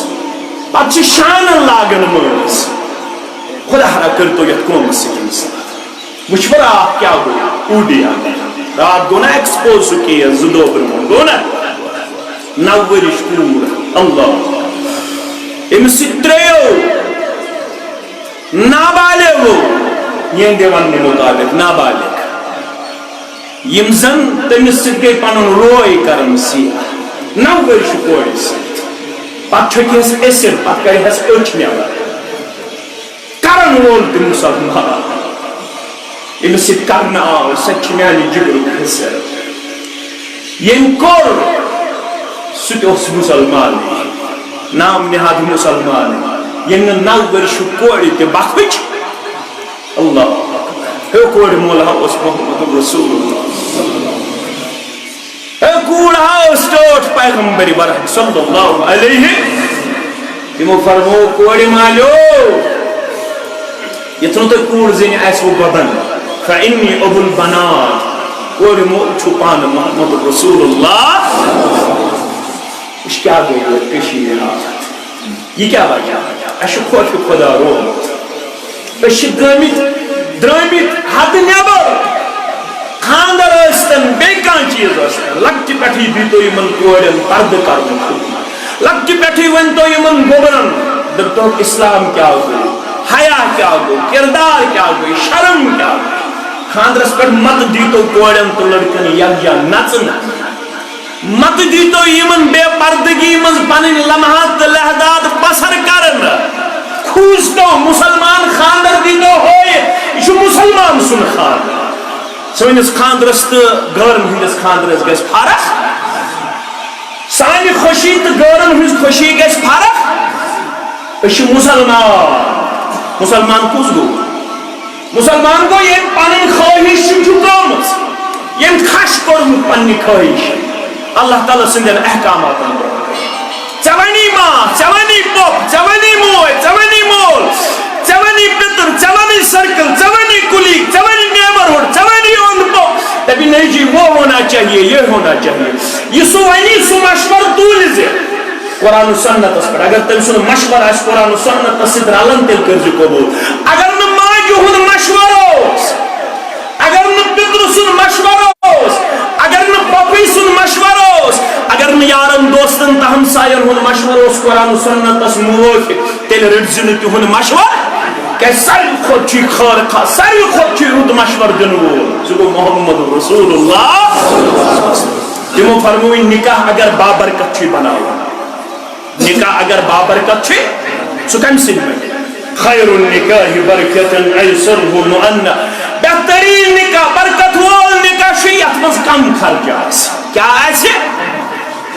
پتہٕ چھِ شانن لاگان مٲنٛز۔ خدا ہرا کٔرتو یتھ قومس سۭتۍ وٕچھو راتھ کیٛاہ گوٚو اوٗڈیا، راتھ گوٚو نا ایکسپوز سُہ کیس 2 دۄہ برٛونٛہہ گوٚو نا، 9 ؤرِش کوٗر اللہ، أمِس سۭتۍ 3 نابالغو، یِہنٛدِ وننہٕ مُطابق نابالغ، یِم زن تٔمِس سۭتۍ گٔے پنُن روے کران سیاہ 9 ؤرِش کورِ سۭتۍ، پتہٕ چھٔکہس أسِر، پتہٕ کرہس أچھ نٮ۪بر، کرن وول تہِ مُسلمان، ییٚمِس سۭتۍ کرنہٕ آو سۄ چھِ میانہِ جگرُک حِصہٕ، ییٚمۍ کوٚر سُہ تہِ اوس مُسلمانٕے، نام نہاد مُسلمانٕے، ییٚمۍ نہٕ 9 ؤرِش کورِ تہِ بخٕچ، اللہ ہے کورِ مول ہا اوس محمد رسول اللہ، ہے کوٗر ہا ٲس ٹٲٹھ پیغمبرِ برحق صلی اللہ علیہ، تِمو فرموو کورِ مالیو یتھ نہٕ تۄہہِ کوٗر زِنہِ آسوٕ بدن فإني أبو البنات، کورِ مول چھُ پانہٕ محمد رسول اللہ۔ أسۍ کیٛاہ گٔے یتھ کٔشیٖرِ حالت، یہِ کیٛاہ وجہ، اَسہِ چھُ خوفہِ خۄدا روٗدمُت، أسۍ چھِ درٛٲمٕتۍ حدٕ نٮ۪بر، خانٛدر ٲسۍتن بیٚیہِ کانٛہہ چیٖز ٲسۍتن، لۄکٹہِ پٮ۪ٹھٕے دیٖتو یِمن کورٮ۪ن پردٕ کرنُک حُکم، لۄکٹہِ پٮ۪ٹھٕے ؤنۍتو یِمن گوٚبرن دٔپتوکھ اسلام کیٛاہ گوٚو، حیا کیٛاہ گوٚو، کِردار کیٛاہ گوٚو، شرم کیٛاہ گوٚو، خانٛدرس پٮ۪ٹھ متہٕ دیٖتو کورٮ۪ن تہٕ لڑکن یکجا نژنہٕ، متہٕ دیٖتو یِمن بے پردگی منٛز پنٕنۍ لمحات تہٕ لحظات بسر کرنہٕ، کھوز تو مسلمان خاندر دی تو ہوئے یہ مسلمان سن خاندر سونس خاندرس تو غیرن ہندس خاندرس گژھِ فرق سانہِ خوشی تو غیرن ہنز خوشی گژھِ فرق أسۍ چھِ مسلمان کُس گوٚو مسلمان گوٚو ییٚمۍ پنٕنۍ خٲہِش چھِ چُکٲمٕژ ییٚمۍ کھش کوٚرمُت پننہِ خٲہِش اللہ تعالیٰ سٕنٛدٮ۪ن احکاماتن برٛونٛہہ ژےٚ وَنی ماں ژےٚ وَنی پۄپھ ژےٚ وَنی موج ژےٚ وَنی مول ژےٚ وَنی پِتٕر ژےٚ وَنی سرکل ژےٚ وَنی کُلیٖگ ژےٚ وَنی نیبرہُڈ ژےٚ وَنی اوٚنٛد پوٚکھ دَپہِ نہیں جی وہ ہونا چاہیے یہ ہونا چاہیے یہ سُہ وَنی سُہ مشور تُلۍ زِ قرآن و سنتس پٮ۪ٹھ اگر تٔمۍ سُنٛد مشور آسہِ قرآن و سنتس سۭتۍ رلان تیٚلہِ کٔرۍزِ قبوٗل اگر نہٕ ماجہِ ہُنٛد مشور اوس اگر نہٕ پِترٕ سُنٛد مشور اوس اگر نہٕ پۄپھٕے سُنٛد مشور اوس اگر نہٕ یارن دوستن تہٕ ہمساین ہُنٛد مشور اوس قرآن و سنتس موافق تیٚلہِ رٔٹزِ نہٕ تِہُنٛد مشور کیٛازِ ساروی کھۄتہٕ چھُ یہِ خٲر خاص ساروی کھۄتہٕ چھُ رُت مشور دِنہٕ وول سُہ گوٚو محمد رسول اللہ تِمو فرموو نکاح اگر بابرکت چھُے بناوُن نکاح اگر بابرکت چھُے سُہ کمہِ سۭتۍ بنہِ خیر النکاح برکتن ایسرہ مؤنہ بہترین نکاح برکت وول نکاح چھُ یتھ منٛز کم خرچ آسہِ کیٛاہ آسہِ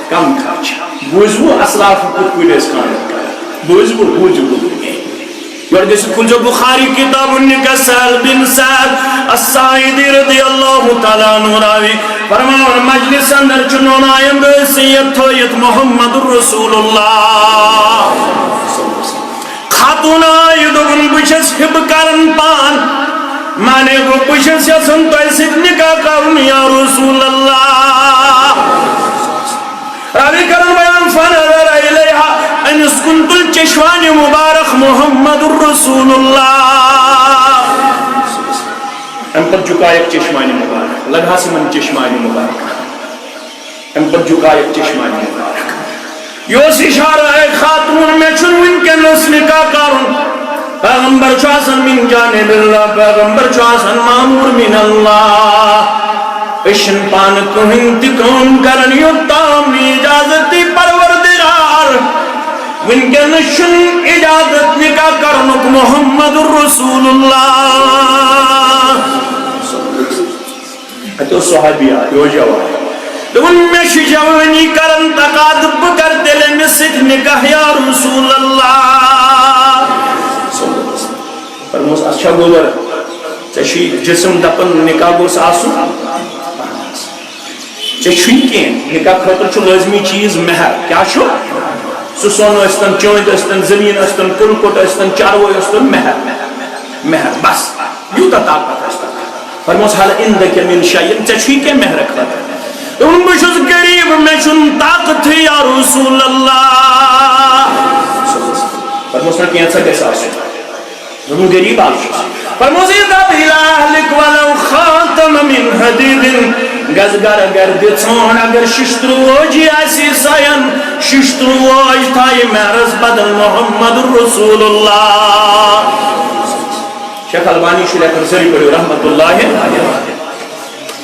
کم خرچ بوٗزوٕ اسلاف کِتھ پٲٹھۍ ٲسۍ خانٛدر کران بوٗزوٕ یور گٔژھِتھ کھُلزیو بخاری کتاب النکاح سہل بن سعد الساعدی رضی اللہ تعالیٰ عنہ راوی فرماوان مجلس اندر چھُ نونایندٕ حیثیت تھٲیِتھ محمد رسول اللہ خاتون آیہِ دوٚپُن بہٕ چھَس ہِبہٕ کران پان مانے گوٚو بہٕ چھَس یژھان تۄہہِ سۭتۍ نکاح کرُن یا رسول اللہ راوی کرن بیان فنظر الیہا انس کنت الچشوان مبارک محمد الرسول اللہ ام پر جھکایک چشمان مبارک لگا سے من چشمان مبارک ام پر جھکایک چشمان مبارک یوس اشارہ ہے خاتون میں چھن ونکس نکاح کرن پیغمبر چھُ آسان من جانب اللہ پیغمبر چھُ آسان مامور من اللہ اشن پان کہن تہ کٲم کرن یوتام اجازت پروردگار ونکن چھُنہٕ اجازت نکاح کرنُک محمد رسول اللہ اتہِ اوس صحابی اکھ یہِ اوس جوان دوٚپُن مےٚ چھِ جوٲنی کرن تقاض بہٕ کرٕ تیٚلہِ أمِس سۭتۍ نکاح یا رسول اللہ فرموس اچھا گوٚبر ژےٚ چھُے جسم دپان نکاح گوٚژھ آسُن ژےٚ چھُے کینٛہہ نکاح خٲطرٕ چھُ لٲزمی چیٖز مہر کیٛاہ چھُ سُہ سۄن ٲسۍتن چٲنٛدۍ ٲسۍتن زٔمیٖن ٲسۍتن کُل کُٹ ٲسۍتن چاروٲے ٲسۍتن مہر بس یوٗتاہ طاقت ٲسۍ تتھ فرموس حل عندک من شیء ژےٚ چھُے کینٛہہ مہرٕ خٲطرٕ دوٚپُن بہٕ چھُس غریٖب مےٚ چھُنہٕ طاقتھٕے یا رسول اللہ فرموس نہ کینٛژھا گژھِ آسُن دوٚپُن غریٖب اکھ چھُس فرموس اذهب الى اهلك ولو خاتم من حديد گز گر گرد ژھانڈ اگر ششتر ووجی آسی ساین ششتر ووج تھایہِ مہرس بدل محمد رسول اللہ شیخ البانی چھُ لیکھان سٲری پٔرِو رحمت اللہ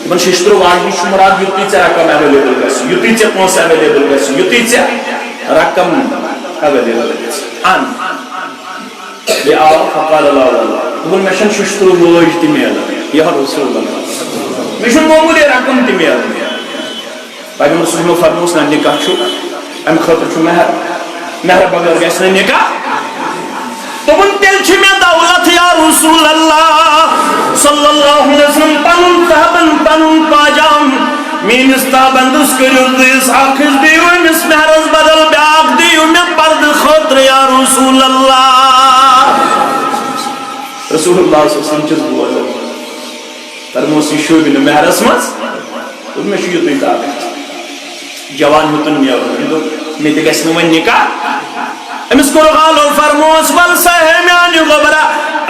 یِمن ششتر واجنہِ چھُ مراد یُتُے ژےٚ رقم ایویلیبل گژھِ یُتُے ژےٚ پونٛسہٕ ایویلیبل گژھِ یُتُے ژےٚ رقم ایویلیبل گژھِ ان یہِ آو فقال لا واللہ دوٚپُن مےٚ چھَنہٕ ششتر ووج تہِ میلان یا رسول اللہ مےٚ چھُنہٕ معموٗلی رقم تہِ میلان پیغمبر صلی فرموس نہ نکاح چھُ امہِ خٲطرٕ چھُ مہر بغٲر گژھِ نہٕ نکاح دوٚپُن تیٚلہِ چھِ مےٚ دولت یا رسول اللہ صلی اللہ علیہ وسلم پنُن تہبن پنُن پاجام میٲنِس تابندس کٔرِو تُہۍ اکھ حصہٕ دِیِو أمِس مہرس بدل بیاکھ دِیِو مےٚ پردٕ خٲطرٕ یا رسول اللہ رسول اللہ صلی اللہ علیہ وسلم چھُس بوزان فرموس یہِ شوٗبہِ نہٕ مہرس منٛز دوٚپ مےٚ چھُ یُتُے طاقت جوان ہیوٚتُن نیرُن دوٚپ مےٚ تہِ گژھِ نہٕ وۄنۍ نکاح أمِس کوٚر حالو فرموس ول سا ہے میانہِ گوبرا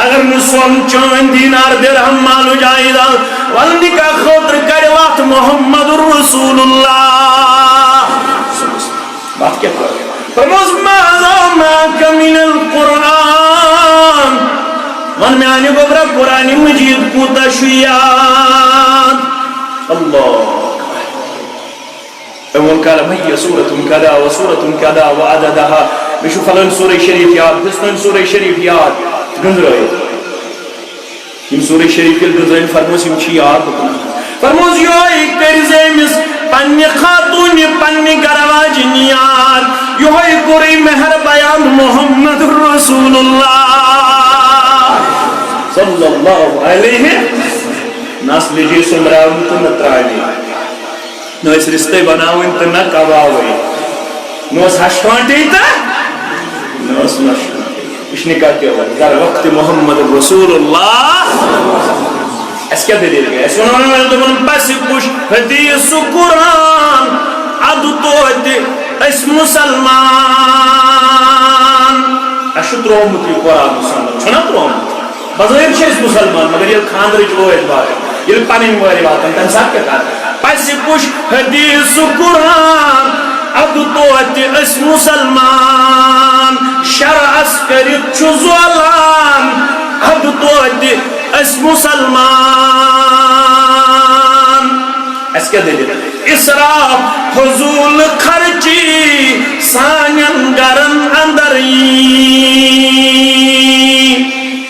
اگر نہٕ سۄن چٲنٛدۍ دیٖنار درہم مالو جایداد ول نکاح خٲطرٕ کڑِ وتھ محمد رسول اللہ وتھ کیٛاہ کٔر فرموس ماذا معك من القرآن ون میانہِ گوبرا قرآنِ مجیٖد کوٗتاہ چھُ یاد اللہ أمون قال هي سورة كذا وسورة كذا وعددها مشو فلان سورہ شریف یاد فلان سورہ شریف یاد گنزرائے یم سورہ شریف کے گنزرائے فرموس یم چھی یاد بکنا فرموس یوئی کرزیمس پنی خاتون پنی گرواجن یاد یوئی کوری مہر بیان محمد رسول اللہ صلی اللہ علیہ نسل جی سمراون تو نترائی نو اس رشتے بناوین تو نہ کباوئی نو اس ہشوانٹی تا نو اس نشوانٹی اس نے کہا کیا ہوا در وقت محمد رسول اللہ اس کیا دلیل گیا اس انہوں نے دبن پسی پوش حدیث قرآن عدو توتی اس مسلمان اشو ترومتی قرآن مسلمان چھنا ترومتی بظاہر چھے اس مسلمان مگر یہ کھاندر چوئے بات ہے یہ پانی مواری بات ہے تن صاحب کیا کہا پسی پوش حدیث قرآن عدو توتی اس مسلمان شرع اسکرت چوزولان عدو توتی اس مسلمان اس کیا دلیل اسراف حضول خرچی سانین گرن اندری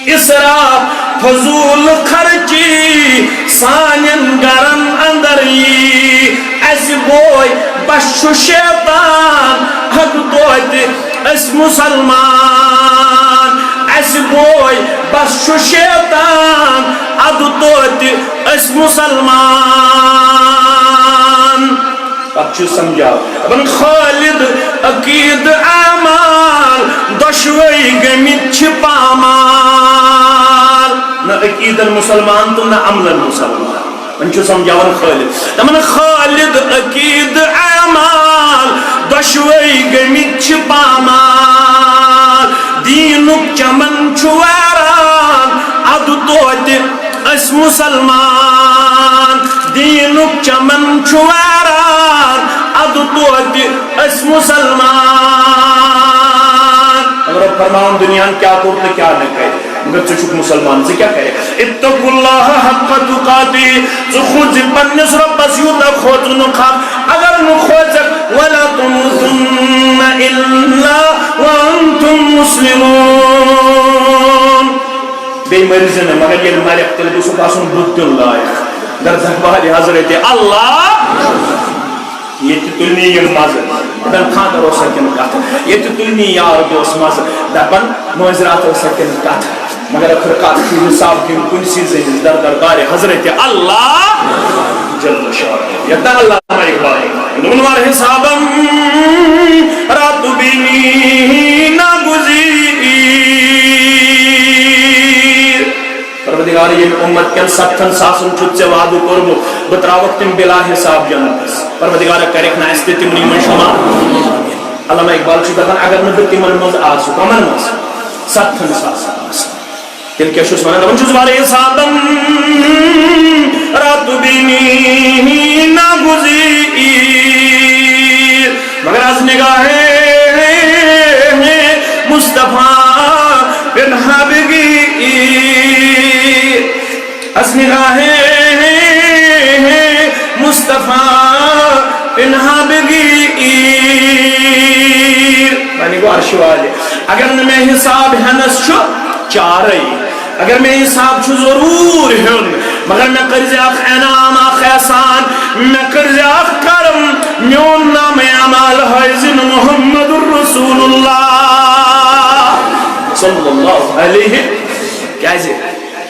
اسراف حضول خرچی سانین گرن اندری اس بوئی بشو شیطان حد دوتی اس مسلمان اس بوئی بشو شیطان حد دوتی اس مسلمان اب چھو سمجھاؤ ابن خالد عقید اعمال دشوئی گمت چھپامال نہ عقید المسلمان تو نہ عمل المسلمان من چھو سمجھاؤ خالد من خالد عقید اعمال دشوئی گمت چھپامال دینک چمن چھواران عدو توتی اس مسلمان دینک چمن چھواران عدو توتی اس مسلمان اگر فرمان دنیا کیا کرتے کیا نہ کہے مگر چچک مسلمان سے کیا کہے اتقوا اللہ حق تقاتی جو خود پنس رب سیوتا خود نخاف اگر نخوزک ولا تموتن الا وانتم مسلمون بے مرزن مگر یہ مارے اقتل دوسو پاسون بدھ اللہ در دربار حضرت اللہ یہ تلنی یہ مازر دن خاندر ہو سکن کتا یہ تلنی یار دوست مازر دپن موزرات ہو سکن کتا مگر اکھر کات کی حساب کی کنسی زین در دربار حضرت اللہ جل شاہ یتا اللہ ہماری بات نونوار حسابم رات بینی ناگزیر پروردگار یہ امت کن ستھن ساسن چھت سے وعدو کرمو بتراوت تم بلا حساب جنتس پروردگار کرک نا استے تمنی من شما علامہ اقبال چھو کہتا اگر نبت تمن مز آسو کمن مز ستھن ساسن آسو تل کیا شو سمانا دبن چھو زبارے حسابم رات بینی ناگزیر مگر از نگاہ مصطفیٰ پنہا بگی از نگاہ مصطفیٰ پنہا بگی مانی کو عرش والے اگر میں حساب ہنس چھو چارئی اگر میں حساب چھو ضرور ہن مگر میں قرض اخ انعام اخ احسان میں قرض اخ کرم میون نام عمال حیزن محمد الرسول اللہ صلی اللہ علیہ کیسے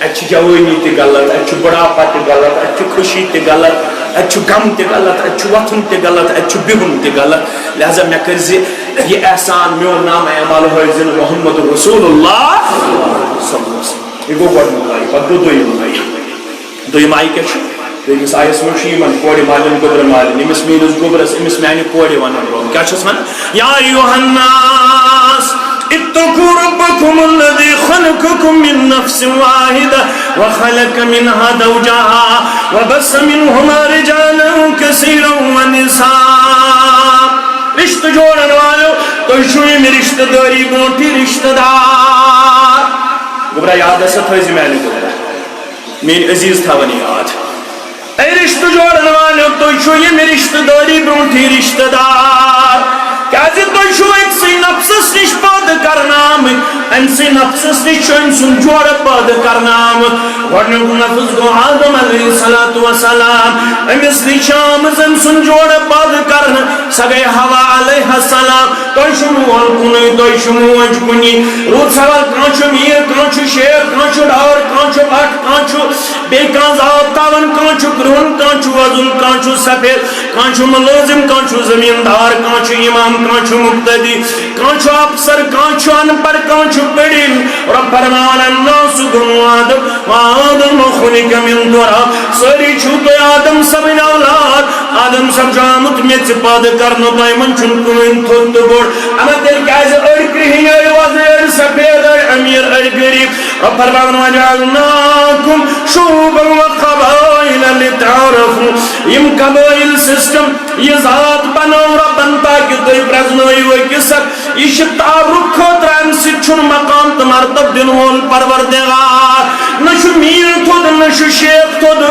اچھی جوانی تی غلط اچھی بڑھاپا تی غلط اچھی خوشی تی غلط اچھی غم تی غلط اچھی وطن تی غلط اچھی بہن تی غلط لہذا میں قرض یہ احسان میون نام عمال حیزن محمد الرسول اللہ صلی اللہ علیہ وسلم یہ گو گوڑ ملائی پتو دوئی ملائی دوئی مائی کیا چھو دیکھس آئیس میں شیمن کوڑی مالن گبر مالن امس مینس گبرس امس مینی کوڑی ونن روم کیا چھس من یا ایوہ الناس اتقوا ربکم الذی خلقکم من نفس واحدہ وخلق منها زوجها وبث منهما رجالا کثیرا ونساء رشتہ جوڑن والو تو شوئی میں رشتہ داری بوٹی رشتہ دار گبرا یاد ہے ست ہوئی زمین گبرا میری عزیز تھا ونی یاد اے رشتہ جوڑن والو تو شوئی میں رشتہ داری بوٹی رشتہ دار کیازِ تُہۍ چھِو أکسٕے نفسس نِش پٲدٕ کرنہٕ آمٕتۍ أمسٕے نفسس نِش چھُ أمۍ سُنٛد جوڑٕ پٲدٕ کرنہٕ آمُت گۄڈٕنیُک نفس گوٚو آدم علیہ الصلوۃ والسلام أمِس نِش چھِ آمٕژ أمۍ سُنٛد جوڑٕ پٲدٕ کرنہٕ سۄ گٔے حوا علیہ السلام تۄہہِ چھُ مول کُنُے تۄہہِ چھُ موج کُنی روٗد سوال کانٛہہ چھُ میٖر کانٛہہ چھُ شیخ کانٛہہ چھُ ڈار کانٛہہ چھُ بٹ کانٛہہ چھُ بیٚیہِ کانٛہہ زاب تاوان کانٛہہ چھُ کرٛہُن کانٛہہ چھُ وۄزُل کانٛہہ چھُ سفید کانٛہہ چھُ مُلٲزِم کانٛہہ چھُ زمیٖندار کانٛہہ چھُ اِمام کانٛہہ چھُ مُقتدی کانٛہہ چھُ افسر کانٛہہ چھُ ان پڑھ کانٛہہ چھُ پٔرِن رب فرمان الناس بنو آدم وآدم خلق من تراب سٲری چھِو تُہۍ آدم صٲبٕنۍ اولاد آدم صٲب چھُ آمُت میٚژِ پٲدٕ کرنہٕ تۄہہِ منٛز چھُنہٕ کٕہٕنۍ تھوٚد تہٕ بوٚڑ اما تیٚلہِ کیازِ أڑۍ کرٛہِنۍ أڑۍ وۄزٕلۍ أڑۍ سفید أڑۍ أمیٖر أڑۍ غریٖب رب فرمان وجعلناکُم شعوبا وقبائل لتعارفوا یِم قبٲیل سسٹم یہِ ذات بنٲو ربن تاکہِ تُہۍ پرٛزنٲیِو أکِس اکھ یہِ چھِ تعارُف خٲطرٕ اَمہِ سۭتۍ چھُنہٕ مقام تہٕ مرتب دِنہٕ وول پروردگار نہ چھُ میٖر تھوٚد نہ چھُ شیخ تھوٚد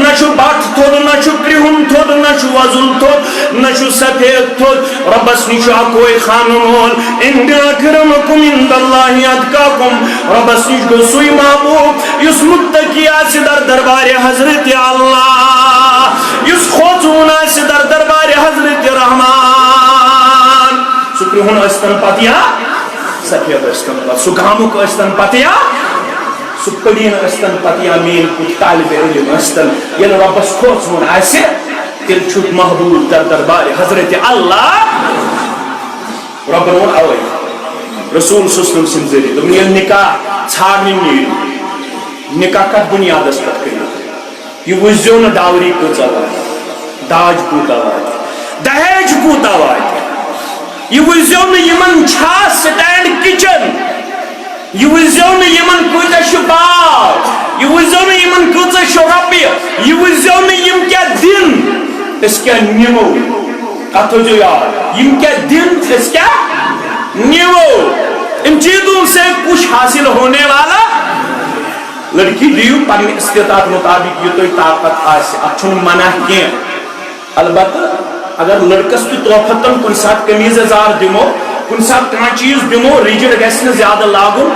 نہ چھُ بٹ تھوٚد نہ چھُ کرٛہُن تھوٚد نہ چھُ وۄزُل تھوٚد نہ چھُ سفید تھوٚد رۄبس نِش چھُ اکوے خانہٕ وول اِنَّ اَکرَمَکُم عِندَ اللہِ اَتْقاکُم رۄبس نِش گوٚو سُے محبوٗب یُس مُتقی آسہِ در دربارِ حضرتِ اللہ یُس کھوژوُن آسہِ در دربارِ حضرتِ رحمان سُہ کرٛہُن ٲسۍتن پتہٕ یا سفید ٲسۍتن پتہٕ سُہ گامُک ٲسۍتن پتہٕ یا سُہ قٔلیٖن ٲسۍتن پتہٕ یا میٛٲنۍ پٲٹھۍ طالبہِ علم ٲسۍتن ییٚلہِ رۄبس کھوژوُن آسہِ تیٚلہِ چھُ محبوٗب در دربارِ حضرتِ اللہ رۄبن ووٚن اوے رسول صلی سٕنٛدِ ذٔریعہٕ دوٚپُن ییٚلہِ نکاح ژھانٛڈنہِ نیرِو نکاح کتھ بُنیادس پٮ۪ٹھ کٔرِو یہِ وٕچھزیو نہٕ ڈاوری کۭژاہ واتہِ داج کوٗتاہ واتہِ دہیج کوٗتاہ واتہِ یہِ وٕچھزیو نہٕ یِمن چھا سٹینڈ کچن یہِ وٕچھزیو نہٕ یِمن کۭتیاہ چھِ باغ یہِ وٕچھزیو نہٕ یِمن کۭژاہ چھِ رۄپیہِ یہِ وٕچھزیو نہٕ یِم کیاہ دِن أسۍ کیاہ نِمو کتھ تھٲیزیو یاد یِم کیاہ دِن أسۍ کیاہ نِمو ان چیزوں سے کچھ حاصل ہونے والا لڑکی دیو پننہِ استطاعت مطابق یہ تۄہہِ طاقت آسہِ اتھ چھُنہٕ منع کینٛہہ البتہ اگر لڑکس تہِ تحفتن کُنہِ ساتہٕ قمیٖض یزار دِمو کُنہِ ساتہٕ کانٛہہ چیٖز دِمو رِجِڈ گژھِ نہٕ زیادٕ لاگُن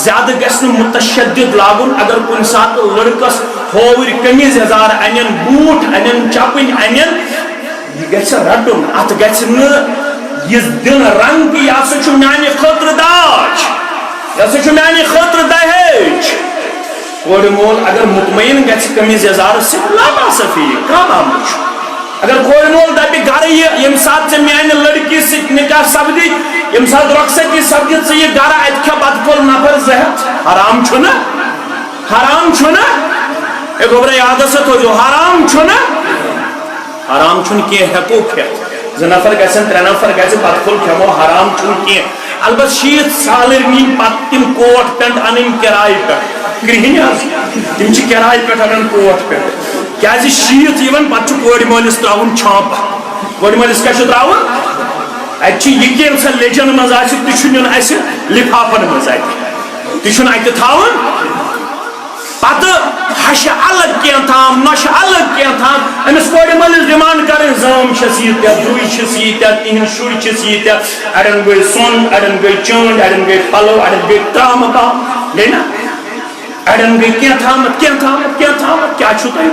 زیادٕ گژھِ نہٕ متشدد لاگُن اگر کُنہِ ساتہٕ لڑکس ہووٕرۍ قمیٖض یزار انن بوٗٹھ انن چپٕنۍ انن یہِ گژھِ رٹُن اتھ گژھِ نہٕ یہ دن رنگ کی یہ ہسا چھُ میانہِ خٲطرٕ داج یہ ہسا چھُ میانہِ خٲطرٕ دہیج کورِ مول اگر مطمئن گژھِ قمیٖض یزار سۭتۍ لا باسا فی کانٛہہ معاملہٕ چھُ اگر کورِ مول دپہِ گرٕ یہِ ییٚمہِ ساتہٕ ژےٚ میانہِ لڑکی سۭتۍ نکاح سپدی ییٚمہِ ساتہٕ رۄخصتی سپدی ژٕ یہِ گرٕ اتہِ کھےٚ بتہٕ پھوٚل نفر زٕ ہتھ حرام چھُنہٕ اے گوبرا یادس تھٲیزیو حرام چھُنہٕ کینٛہہ ہٮ۪کو کھٮ۪تھ زٕ نفر گژھن ترٛےٚ نفر گژھِ بتہٕ پھوٚل کھٮ۪مو حرام چھُنہٕ کینٛہہ البتہ 60 سالٕرۍ نِنۍ پتہٕ تِم کوٹ پینٹ انٕنۍ کِرایہِ پٮ۪ٹھ کرٛہِنۍ حظ تِم چھِ کِرایہِ پٮ۪ٹھ انان کوٹ پینٹ کیازِ 60 یِوان پتہٕ چھُ کورِ مٲلِس تراوُن چھانپہٕ کورِ مٲلِس کیاہ چھُ تراوُن اتہِ چھِ یہِ کینٛہہ سۄ لیجن منٛز آسہِ تہِ چھُ نیُن اسہِ لِفافن منٛز اتہِ تہِ چھُنہٕ اتہِ تھاوُن پتہٕ ہشہِ الگ کینٛہہ تھام نۄشہِ الگ کینٛہہ تھام أمِس کورِ مٲلِس ڈِمانڈ کرٕنۍ زٲم چھس ییٖتیاہ درٛوے چھِس ییٖتیاہ تِہنٛدۍ شُرۍ چھِس ییٖتیاہ اڑٮ۪ن گٔے سۄن اڑٮ۪ن گٔے چٲنٛڈۍ اڑٮ۪ن گٔے پلو اڑٮ۪ن گٔے ترامہٕ بام گٔے نا اڑٮ۪ن گٔے کینٛہہ تھامتھ کیاہ چھُو تۄہہِ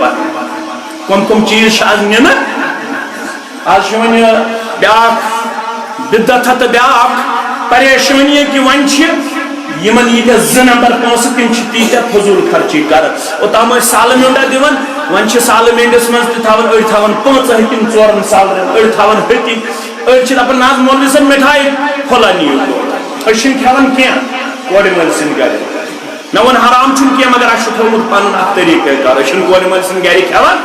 وَنان کم چیٖز چھِ آز نِنہٕ آز چھُ وۄنۍ بیاکھ بِدعت تہٕ بیاکھ پریشٲنی کہِ وۄنۍ چھِ یمن ییٖتیاہ 2 نمبر پونٛسہٕ تِم چھِ تیٖتیاہ فضوٗل خرچی کران اوٚتام ٲسۍ سالہٕ میوٚنڈا دِوان وۄنۍ چھِ سالہٕ میٚنٛڈِس منٛز تہِ تھاوان أڑۍ تھاوان 5 ہٕتِم 4 سالرن أڑۍ تھاوان ہٕتِم أڑۍ چھِ دپان نہ حظ مولوی صٲب مِٹھایہِ پھوٚلا نِیِو أسۍ چھِنہٕ کھٮ۪وان کینٛہہ کورِ مٲلۍ سٕنٛدِ گرِ مےٚ ووٚن حرام چھُنہٕ کینٛہہ مگر اَسہِ چھُ تھوٚومُت پنُن اکھ طریٖقہٕ کار أسۍ چھِنہٕ کورِ مٲلۍ سٕنٛدِ گرِ کھٮ۪وان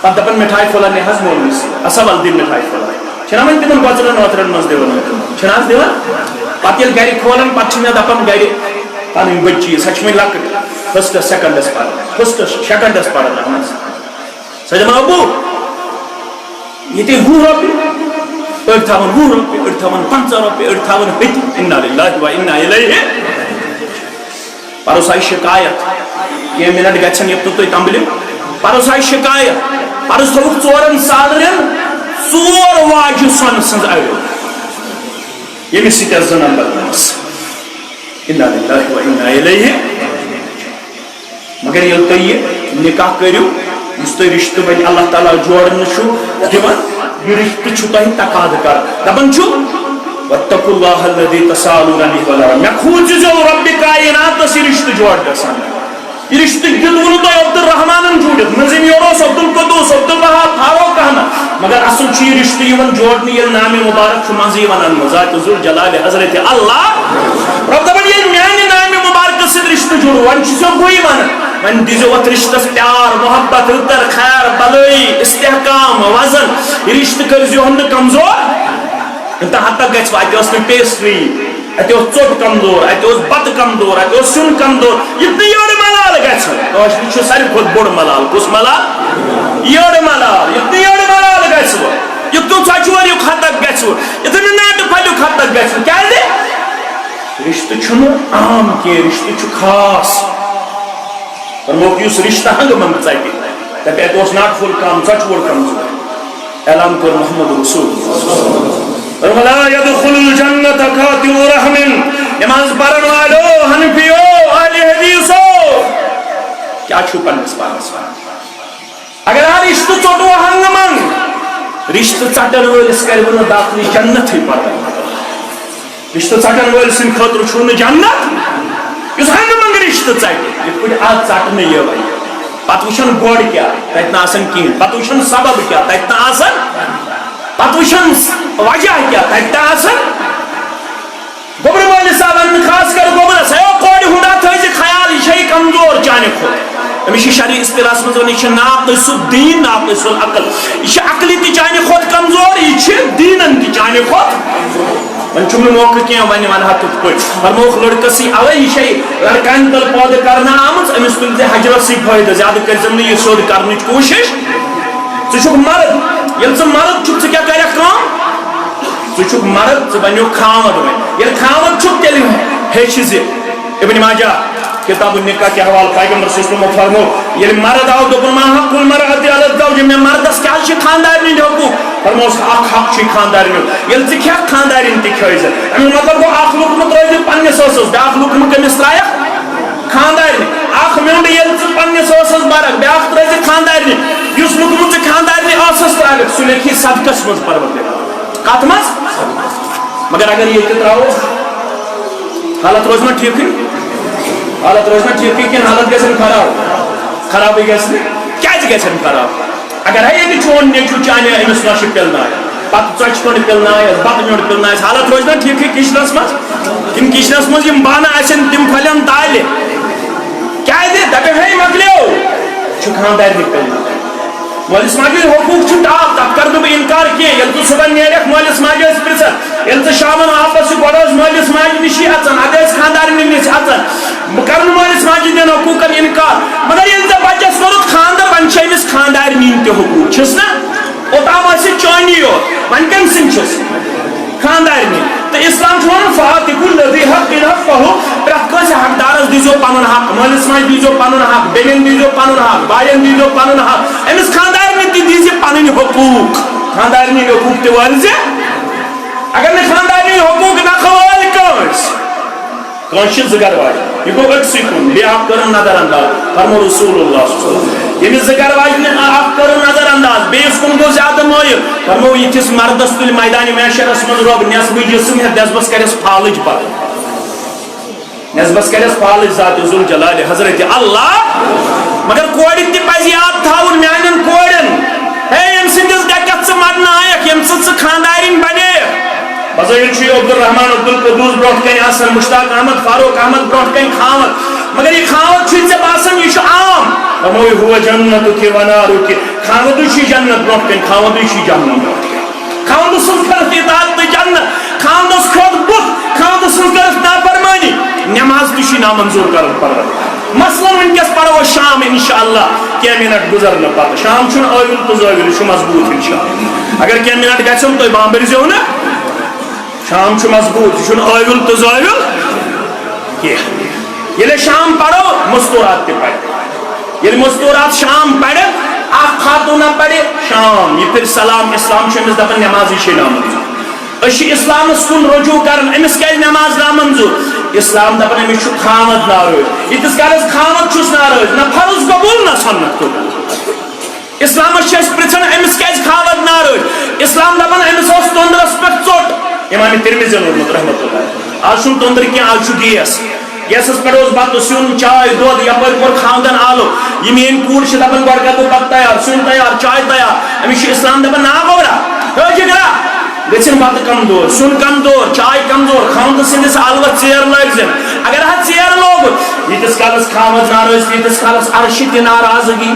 پتہٕ دپان مِٹھایہِ پھوٚلا نہِ حظ مولوی صٲب اَسا وَلہٕ دِ مِٹھایہِ پھوٚلا چھِنہ وۄنۍ تِمن گۄژرن وۄژرن منٛز دِوان چھِنہ حظ دِوان پتہٕ ییٚلہِ گرِ کھولان پتہٕ چھِ مےٚ دپان گرِ پنٕنۍ بچی سۄ چھِ وۄنۍ لۄکٕٹ فٔسٹس سیکنڈس پران اہن حظ سۄ دپان ابوٗ ییٚتہِ 20 رۄپیہِ أڑۍ تھاوان 20 رۄپیہِ أڑۍ تھاوان 50 رۄپیہِ أڑۍ تھاوان ہٕتہِ اِنّا لِلّٰهِ و اِنّا اِلَیْهِ پرُس آیہِ شِکایت کینٛہہ مِنٹ گژھن یوٚتن تُہۍ تمبلِو پرُس آیہِ شِکایت پرُس تھوٚوُکھ 4 سالرن 4 واجہِ سۄنہٕ سٕنٛز اَڑیو ییٚمِس سۭتۍ ٲس زنان بدماش اِنَّا لِلَّهِ وَإِنَّا إِلَيْهِ مگر ییٚلہِ تُہۍ یہِ نِکاح کٔرِو یُس تُہۍ رِشتہٕ وۄنۍ اللہ تعالیٰ جوڑنہٕ چھُ دِوان یہِ رِشتہٕ چھُ تۄہہِ تقاضہٕ کران دَپان چھُ وَاتَّقُوا اللَّهَ الَّذِي تَسَاءَلُونَ بِهِ وَالْأَرْحَامَ مےٚ کھوٗژِزیو رۄبِ کایناتس یہِ رِشتہٕ جوڑ گژھان یہ رشتہ دیتو نہٕ تۄہہِ عبدالرحمانن جوڑِتھ نظیم یور اوس عبدالقدوس عبدالوہاب فاروق احمد مگر اصل چھُ یہِ رشتہٕ یِوان جوڑنہٕ ییٚلہِ نامِ مُبارک چھُ منٛزٕ یِوان اَننہٕ ذات ذوالجلال حضرت اللہ رۄب دَپان ییٚلہِ میانہِ نامِ مُبارکس سۭتۍ رشتہٕ جوڑو وۄنۍ چھُسو بٕے وَنان وۄنۍ دیٖزیو اَتھ رشتس پیار محبت رٕتر خیر بلٲیی استحکام وزن یہِ رشتہٕ کٔرۍزِہون نہٕ کمزور انتہا حد تک گژھِ اَتہِ ٲس نہٕ پیسٹری اتہِ اوس ژوٚٹ کمزور اتہِ اوس بتہٕ کمزور اتہِ اوس سیُن کمزور یُتھ نہٕ یٔڈ ملال گژھِ کٲشرِ چھُ ساروی کھۄتہٕ بوٚڑ ملال کُس ملال یٔڈ ملال یُتھ نہٕ یٔڈ ملال گژھِ یُتھ نہٕ ژۄچوٲریُک حتک گژھِ یُتھ نہٕ ناٹہٕ پھلیُک حتک گژھِ کیازِ رشتہٕ چھُنہٕ عام کینٛہہ رشتہٕ چھُ خاص فرمووُکھ یُس رشتہٕ ہنگہٕ منگہٕ ژٹہِ دپہِ اتہِ اوس ناٹہٕ پھوٚل کم ژۄچوور کمزور اعلان کوٚر محمد رسول وَلَا يَدْخُلُ الْجَنَّةَ قَاطِعُ رَحْمٍ نماز پرن والو حنفیو اہل حدیثو کیا چھو پنس پانس اگر آ رشتہ ژوٹو ہنگ منگ رشتہ ژٹن وٲلِس کرِ نہٕ داخلٕے جنتھٕے پتہ رشتہ ژٹن وٲلۍ سٕنٛدِ خٲطرٕ چھُ نہٕ جنت یُس ہنگ منگ رشتہ ژٹہِ یِتھ پٲٹھۍ آز ژٹنہٕ یِوان پتہٕ وٕچھن گۄڈ کیاہ تتہِ نہٕ آسان کِہیٖنۍ پتہٕ وٕچھن سبب کیاہ تتہِ نہٕ آسان پتہٕ وٕچھن وجہ کیاہ تتہِ نہٕ آسان گوبرٕ وٲلِس آو وننہٕ خاص کر گوبرس ہے کورِ ہُنٛد ہا تھٲیزِ خیال یہِ چھے کمزور چانہِ کھۄتہٕ أمِس چھِ شرعی اصطلاحس منٛز ونان یہِ چھِ ناقص الدین ناقص العقل یہِ چھِ عقلہِ تہِ چانہِ کھۄتہٕ کمزور یہِ چھِ دیٖنن تہِ چانہِ کھۄتہٕ وۄنۍ چھُم نہٕ موقعہٕ کینٛہہ وۄنۍ ونہا تِتھ پٲٹھۍ فرمووُکھ لڑکسٕے اوے یہِ چھے لڑکانہِ تل پٲدٕ کرنہٕ آمٕژ أمِس تُلۍ زِ حجرسٕے فٲیدٕ زیادٕ کٔرزٮ۪م نہٕ یہِ سیوٚد کرنٕچ کوٗشش ژٕ چھُکھ مرد ییٚلہِ ژٕ مرد چھُکھ ژٕ کیاہ کرکھ کٲم ژٕ چھُکھ مرد ژٕ بنیوکھ کھانٛوَد وۄنۍ ییٚلہِ کھانٛوَد چھُکھ تیٚلہِ ہیٚچھِ زِ ابن ماجہ کتاب النکاح کے حوالہ پیغمبر صلی اللہ علیہ وسلم فرمو ییٚلہِ مرد آو دوٚپُن ما حق المرأة علی الزوج مےٚ مردس کیٛاہ چھِ خاندارنہِ ہٕنٛدۍ حقوٗق فرمووُس اکھ حق چھُے خاندارنہِ ییٚلہِ ژٕ کھٮ۪کھ خاندارٮ۪ن تہِ کھٲیزِ امیُک مطلب گوٚو اکھ لُقمہٕ ترٲیزِ پننِس ٲسس بیٛاکھ لُقمہٕ کٔمِس ترایکھ خاندارنہِ اکھ میوٚنٛڈ ییٚلہِ ژٕ پننِس ٲسس برکھ بیٛاکھ ترٲیزِ خاندارنہِ یُس لُقمہٕ ژٕ خاندارنہِ ٲسس ترٛاوکھ سُہ لیکھی صدقس منٛز پروردگار کتھ منٛز مگر اگر ییٚتہِ ترٛاوو حالت روزِ نا ٹھیٖکھٕے حالت روزِ نا ٹھیٖکھٕے کِنہٕ حالت گژھن خراب خرابٕے گژھِ نہٕ کیازِ گژھن خراب اگر ہے ییٚتہِ چون نیٚچوٗ چانہِ أمِس نۄشہِ پِلنایہِ پتہٕ ژۄچہِ کھنٛڈ پِلنایَس بتہٕ میوٚنٛڈ پِلنایَس حالت روزِ نا ٹھیٖکھٕے کِچنس منٛز تِم کِچنس منٛز یِم بانہٕ آسن تِم پھلن تالہِ کیازِ دپن ہے مۄکلیو چھُ خاندارنہِ پِلناوُن مٲلِس ماجہِ ہٕنٛدۍ حقوٗق چھُ ٹاپ تتھ کرٕ نہٕ بہٕ انکار کینٛہہ ییٚلہِ ژٕ صبحن نیرکھ مٲلِس ماجہِ ٲسۍ پرژھان ییٚلہِ ژٕ شامن واپس چھُ گۄڈٕ ٲس مٲلِس ماجہِ نِشی اژان ادٕ ٲسۍ خاندارنہِ نِش اژان بہٕ کرٕ نہٕ مٲلِس ماجہِ ہٕنٛدٮ۪ن حقوٗقن انکار مگر ییٚلہِ ژےٚ بچس کوٚرُتھ خاندر وۄنۍ چھِ أمِس خاندارنہِ ہٕنٛدۍ تہِ حقوٗق چھِس نا اوٚتام ٲسۍ چٲنی یوت وۄنۍ کٔمۍ سٕنٛدۍ چھِس خاندارنہِ تہٕ اسلام چھُ ونان فاتِحُ الذی حقٍ حقہ پرٛٮ۪تھ کٲنٛسہِ حقدارس دیٖزیو پنُن حق مٲلِس ماجہِ دیٖزیو پنُن حق بیٚنٮ۪ن دیٖزیو پنُن حق بایَن دیٖزیو پنُن حق أمِس خاندارنہِ تہِ دیٖزِ پنٕنۍ حقوٗق خاندارنہِ ہٕنٛدۍ حقوٗق تہِ وٲلۍ زِ اگر نہٕ خاندارنہِ ہٕنٛدۍ حقوٗق نکھوٲلۍ کٲنٛسہِ چھِ زٕ گرٕ واجہِ یہِ گوٚو أکسٕے کُن بیٛاکھ کٔرٕن نظر انداز فرمو رسول اللہ صلی اللہ علیہ وسلم ییٚمِس زٕ گرٕ واجنہِ اکھ کٔرٕن نظر انداز بیٚیِس کُن گوٚو زیادٕ مٲیِل فرمو یِتھِس مردس تُلہِ میدانہِ محشرس منٛز رۄب نٮ۪صبہٕ جسم ہٮ۪تھ نٮ۪صبس کرٮ۪س پھالٕچ پتہٕ نٮ۪صبس کرٮ۪س پھالٕچ ذات ذوالجلال حضرت اللہ مگر کورِ تہِ پزِ یاد تھاوُن میانٮ۪ن کورٮ۪ن ہے ییٚمہِ سٕنٛدِس ڈٮ۪کس ژٕ مرنہٕ آیکھ ییٚمہِ سۭتۍ ژٕ خاندارِنۍ بنییکھ بظٲہِر چھُ یہِ عبدالرحمان عبدالقدوس برونٛٹھ کنہِ آسان مشتاق احمد فاروق احمد برونٛٹھ کنہِ خاوند مگر یہِ خاوند چھُے ژےٚ باسان یہِ چھُ عام فرمووُے ہُوَ جنتُکِ وَنارُکِ خاوندٕے چھُے جنت برونٛٹھ کنہِ خاوندٕے چھُے جہنم برونٛٹھ کنہِ خاوندٕ سٕنٛز کٔرٕس اطاعت تہٕ جنت خاوندس کھوٚت بُتھ خاوندٕ سٕنٛز کٔرٕس نافرمٲنی نٮ۪ماز تہِ چھُے نامنظوٗر کران پروردگار مثلاً وٕنکٮ۪س پرو أسۍ شام انشاءاللہ کینٛہہ منٹ گُزرنہٕ پتہٕ شام چھُنہٕ ٲوِل تہٕ زٲوِل یہِ چھُ مضبوٗط انشاءاللہ اگر کینٛہہ منٹ گژھٮ۪م تُہۍ بامبٔرۍزیو نہٕ شام چھُ مضبوٗط یہِ چھُنہٕ ٲوِل تہٕ زٲوِل کینٛہہ ییٚلہِ شام پرو مستوٗرات تہِ پرِ ییٚلہِ مستوٗرات شام پرِ اکھ خاتوٗنا پرِ شام یہِ پھِرِ سلام اسلام چھُ أمِس دپان نٮ۪مازٕے چھے نامنظوٗر اسی اسلام کن رجوع کرن امس کیا نماز نامنظور اسلام دپان امس خامد ناراض یتس کالس خامد چھس ناراض نہ فرض قبول نہ سنت قبول اسلام پرچھان امس کیا خامد ناراض اسلام دپان امس تندرس پہ ژوٹ امام ترمذی رحمۃ اللہ آج چھ تندر کی آج گیس گیسس پہ بتہ سیون چائے دود یپر کور خاندن آلو یہ مین کور دپان گۄڈٕ کر بہٕ بتہٕ تیار سیون تیار چائے تیار امس اسلام دپان نا گوڑا جگرا گھن بتہ کمزور سیون کمزور چائے کمزور خاند سندس الوت ژیر لگزن اگر ژیر لوگ یتس کالس خامد ناراض یتس کالس عرش تہ ناراضگی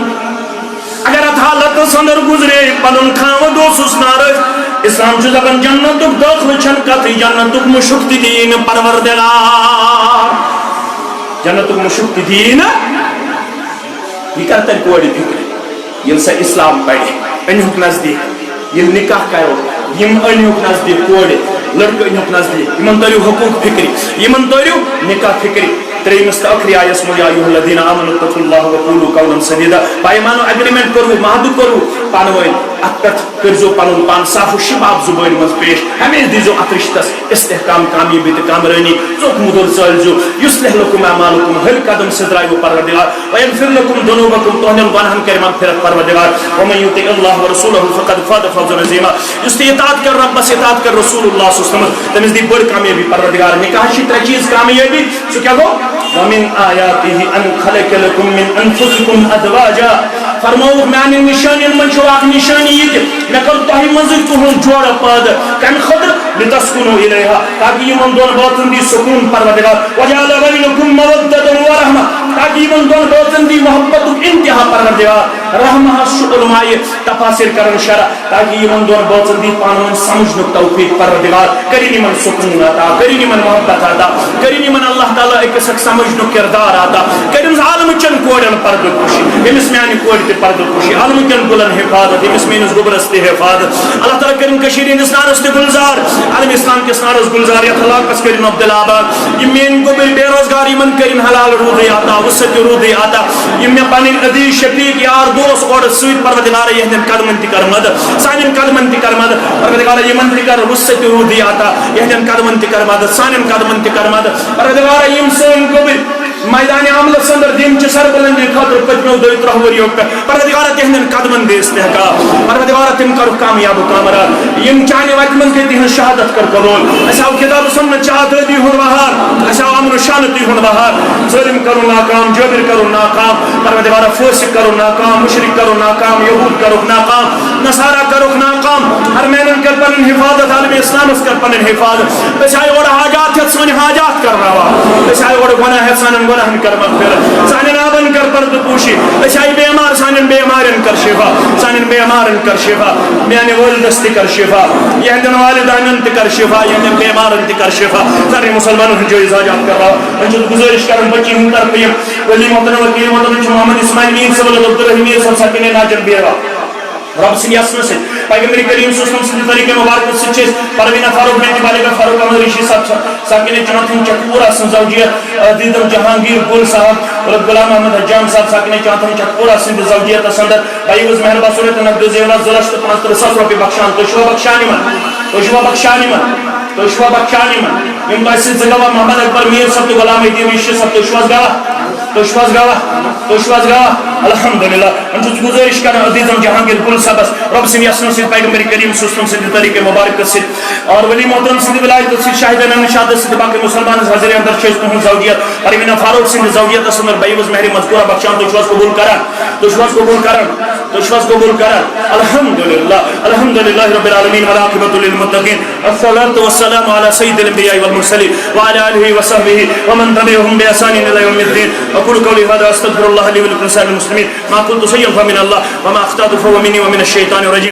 اگر ات حالت اندر گزرے پن خامد اوسس ناراض اسلام دپان جنت داخل چھن کت جنت مشک تہ دین پروردگار جنت مشک تہ دین یہ کر تر کور فکر یل سا اسلام پڑھ انیک نزدیک یل نکاح کرو یم انیک نزدیک کور لڑکہ انیک نزدیک یمن تریو حقوق فکری یمن تریو نکاح فکری تریمس تاخری آیس مو یا ایھا الذین آمنوا اتقوا اللہ وقولوا قولا سدیدا پیمانو اگریمنٹ کرو معاہدہ کرو پانوین ات پہ کرزو پن پان صاف و شفاف زبان مز پیش ہمیشہ دیزو ات رشتس استحکام کامیابی تو کامرانی ژوٚک مُدُر ژٲلزو یُصلح لکم اعمالکم ہر قدم سے درایو پروردگار ویغفر لکم ذنوبکم تہندین گناہن کر مغفرت پروردگار ومن یطع اللہ ورسولہ فقد فاز فوزا عظیما یس تہ اطاعت کر ربس اطاعت کر رسول اللہ صلی اللہ علیہ وسلم تمس دی بڑ کامیابی پروردگار نکاح چھ ترے چیز کامیابی سو کیا گو ومن آیاته ان خلق لکم من انفسکم ازواجا فرماؤ میانن نشانین من چھو اکھ نشانی یہ میں کر تہ مز تہن جوڑ پاد کم خطر لتسکنوا الیہا تاکہ یمن دون باتن دی سکون پروردگار وجعل بینکم مودۃ ورحمہ تاکہ یمن دون باتن دی محبت انتہا پروردگار رحمہ علماء تفاسیر کرن شرح تاکہ یمن دون باتن دی پانون سمجھن توفیق پروردگار کرین یمن سکون عطا کرین یمن محبت عطا کرین یمن اللہ تعالی اکس سمجھن کردار عطا کرین عالم چن کوڑن پردہ خوشی امس میانی کوڑ تہ پردہ خوشی عالم کن گلن حفاظت امس میانس گوبرس تہ حفاظت اللہ تعالی کرین کشیر ہندس نارس تہ گلزار عالم اسلام کس نارس گلزار یتھ علاقس کرین عبداللہ آباد یم مین گوبر بے روزگار یمن کرین حلال روزی عطا وسط روزی عطا یم مے پنن عزیز شفیق یار دوست اور سوت پروردگار یہندن قدمن تہ کر مدد سانن قدمن تہ کر مدد پروردگار یمن تہ کر وسط روزی عطا یہندن قدمن تہ کر مدد سانن قدمن تہ کر مدد پروردگار یم سن گوبر میدان عمل اندر دین چہ سر بلندی خاطر پتمو 2-3 ؤریو پہ پروردگار تہندن قدمن دے استحقاق پروردگار تم کر کامیاب کامران یم چانہ وتہ من کے تہن شہادت کر قبول اساو کتاب سنت چاہدی ہن بہار اساو امن و شانتی ہن بہار ظالم کرو ناکام جابر کرو ناکام پروردگار فاسق کرو ناکام مشرک کرو ناکام یہود کرو ناکام نصارا کرو ناکام ہر مینن کر پن حفاظت عالم اسلام اس کر پن حفاظت اساو اور حاجات ہے سن حاجات کر رہا اساو اور گناہ ہے سن گناہن کر مغفرت سانن آبن کر پرد پوشی اسائی بیمار سانن بیمارن کر شفا سانن بیمارن کر شفا میانے والدس تہ کر شفا یہندن والدانن تہ کر شفا یہندن بیمارن تہ کر شفا سارے مسلمانوں جو احتجاجات کر رہا میں جو گزارش کروں بچی ہوں کر پیم ولی محترم وکیل محترم محمد اسماعیل میر صاحب عبدالرحیم صاحب ساکن ناجر بیرا رب سنی اسم سے پیغمبر کریم صلی اللہ علیہ وسلم طریقے مبارک سے چیز پروینہ فاروق بنت بالغہ فاروق احمد ریشی صاحب ساکن چناتن چکپورہ سن زوجیت دیدم جہانگیر گل صاحب اور غلام احمد حجام صاحب ساکن چناتن چکپورہ سن زوجیت سندر بھائی اس مہربان صورت نقد زیورات زلشت 75 روپے بخشان توشوا بخشانی من توشوا بخشانی من توشوا بخشانی من یم باعث زگوا محمد اکبر میر صاحب تو غلام مہدی ریشی صاحب توشواز گوا الحمدللہ ان جو گزارش کرنا عزیزم جہانگیر گل صاحب رب سن یسن سے پیغمبر کریم صلی اللہ علیہ وسلم سے طریقے مبارک سے اور ولی محترم سے ولایت سے شاہدان نشاد سے باقی مسلمان حاضر اندر چیز کو زوجیت پروینہ فاروق سے زوجیت اصل بیوز مہر مذکورہ بخشان تو شواز قبول کرا تو شواز قبول کرا تو شواز قبول کرا الحمدللہ رب العالمین والعاقبۃ للمتقین الصلاۃ والسلام علی سید الانبیاء والمرسلین وعلى آلہ وصحبہ ومن تبعهم بإحسان إلى يوم الدين أقول قولي هذا أستغفر الله لي ولكم سائر المسلمين ما قلت شيئا فمن الله وما أخطأت فهو مني ومن الشيطان الرجيم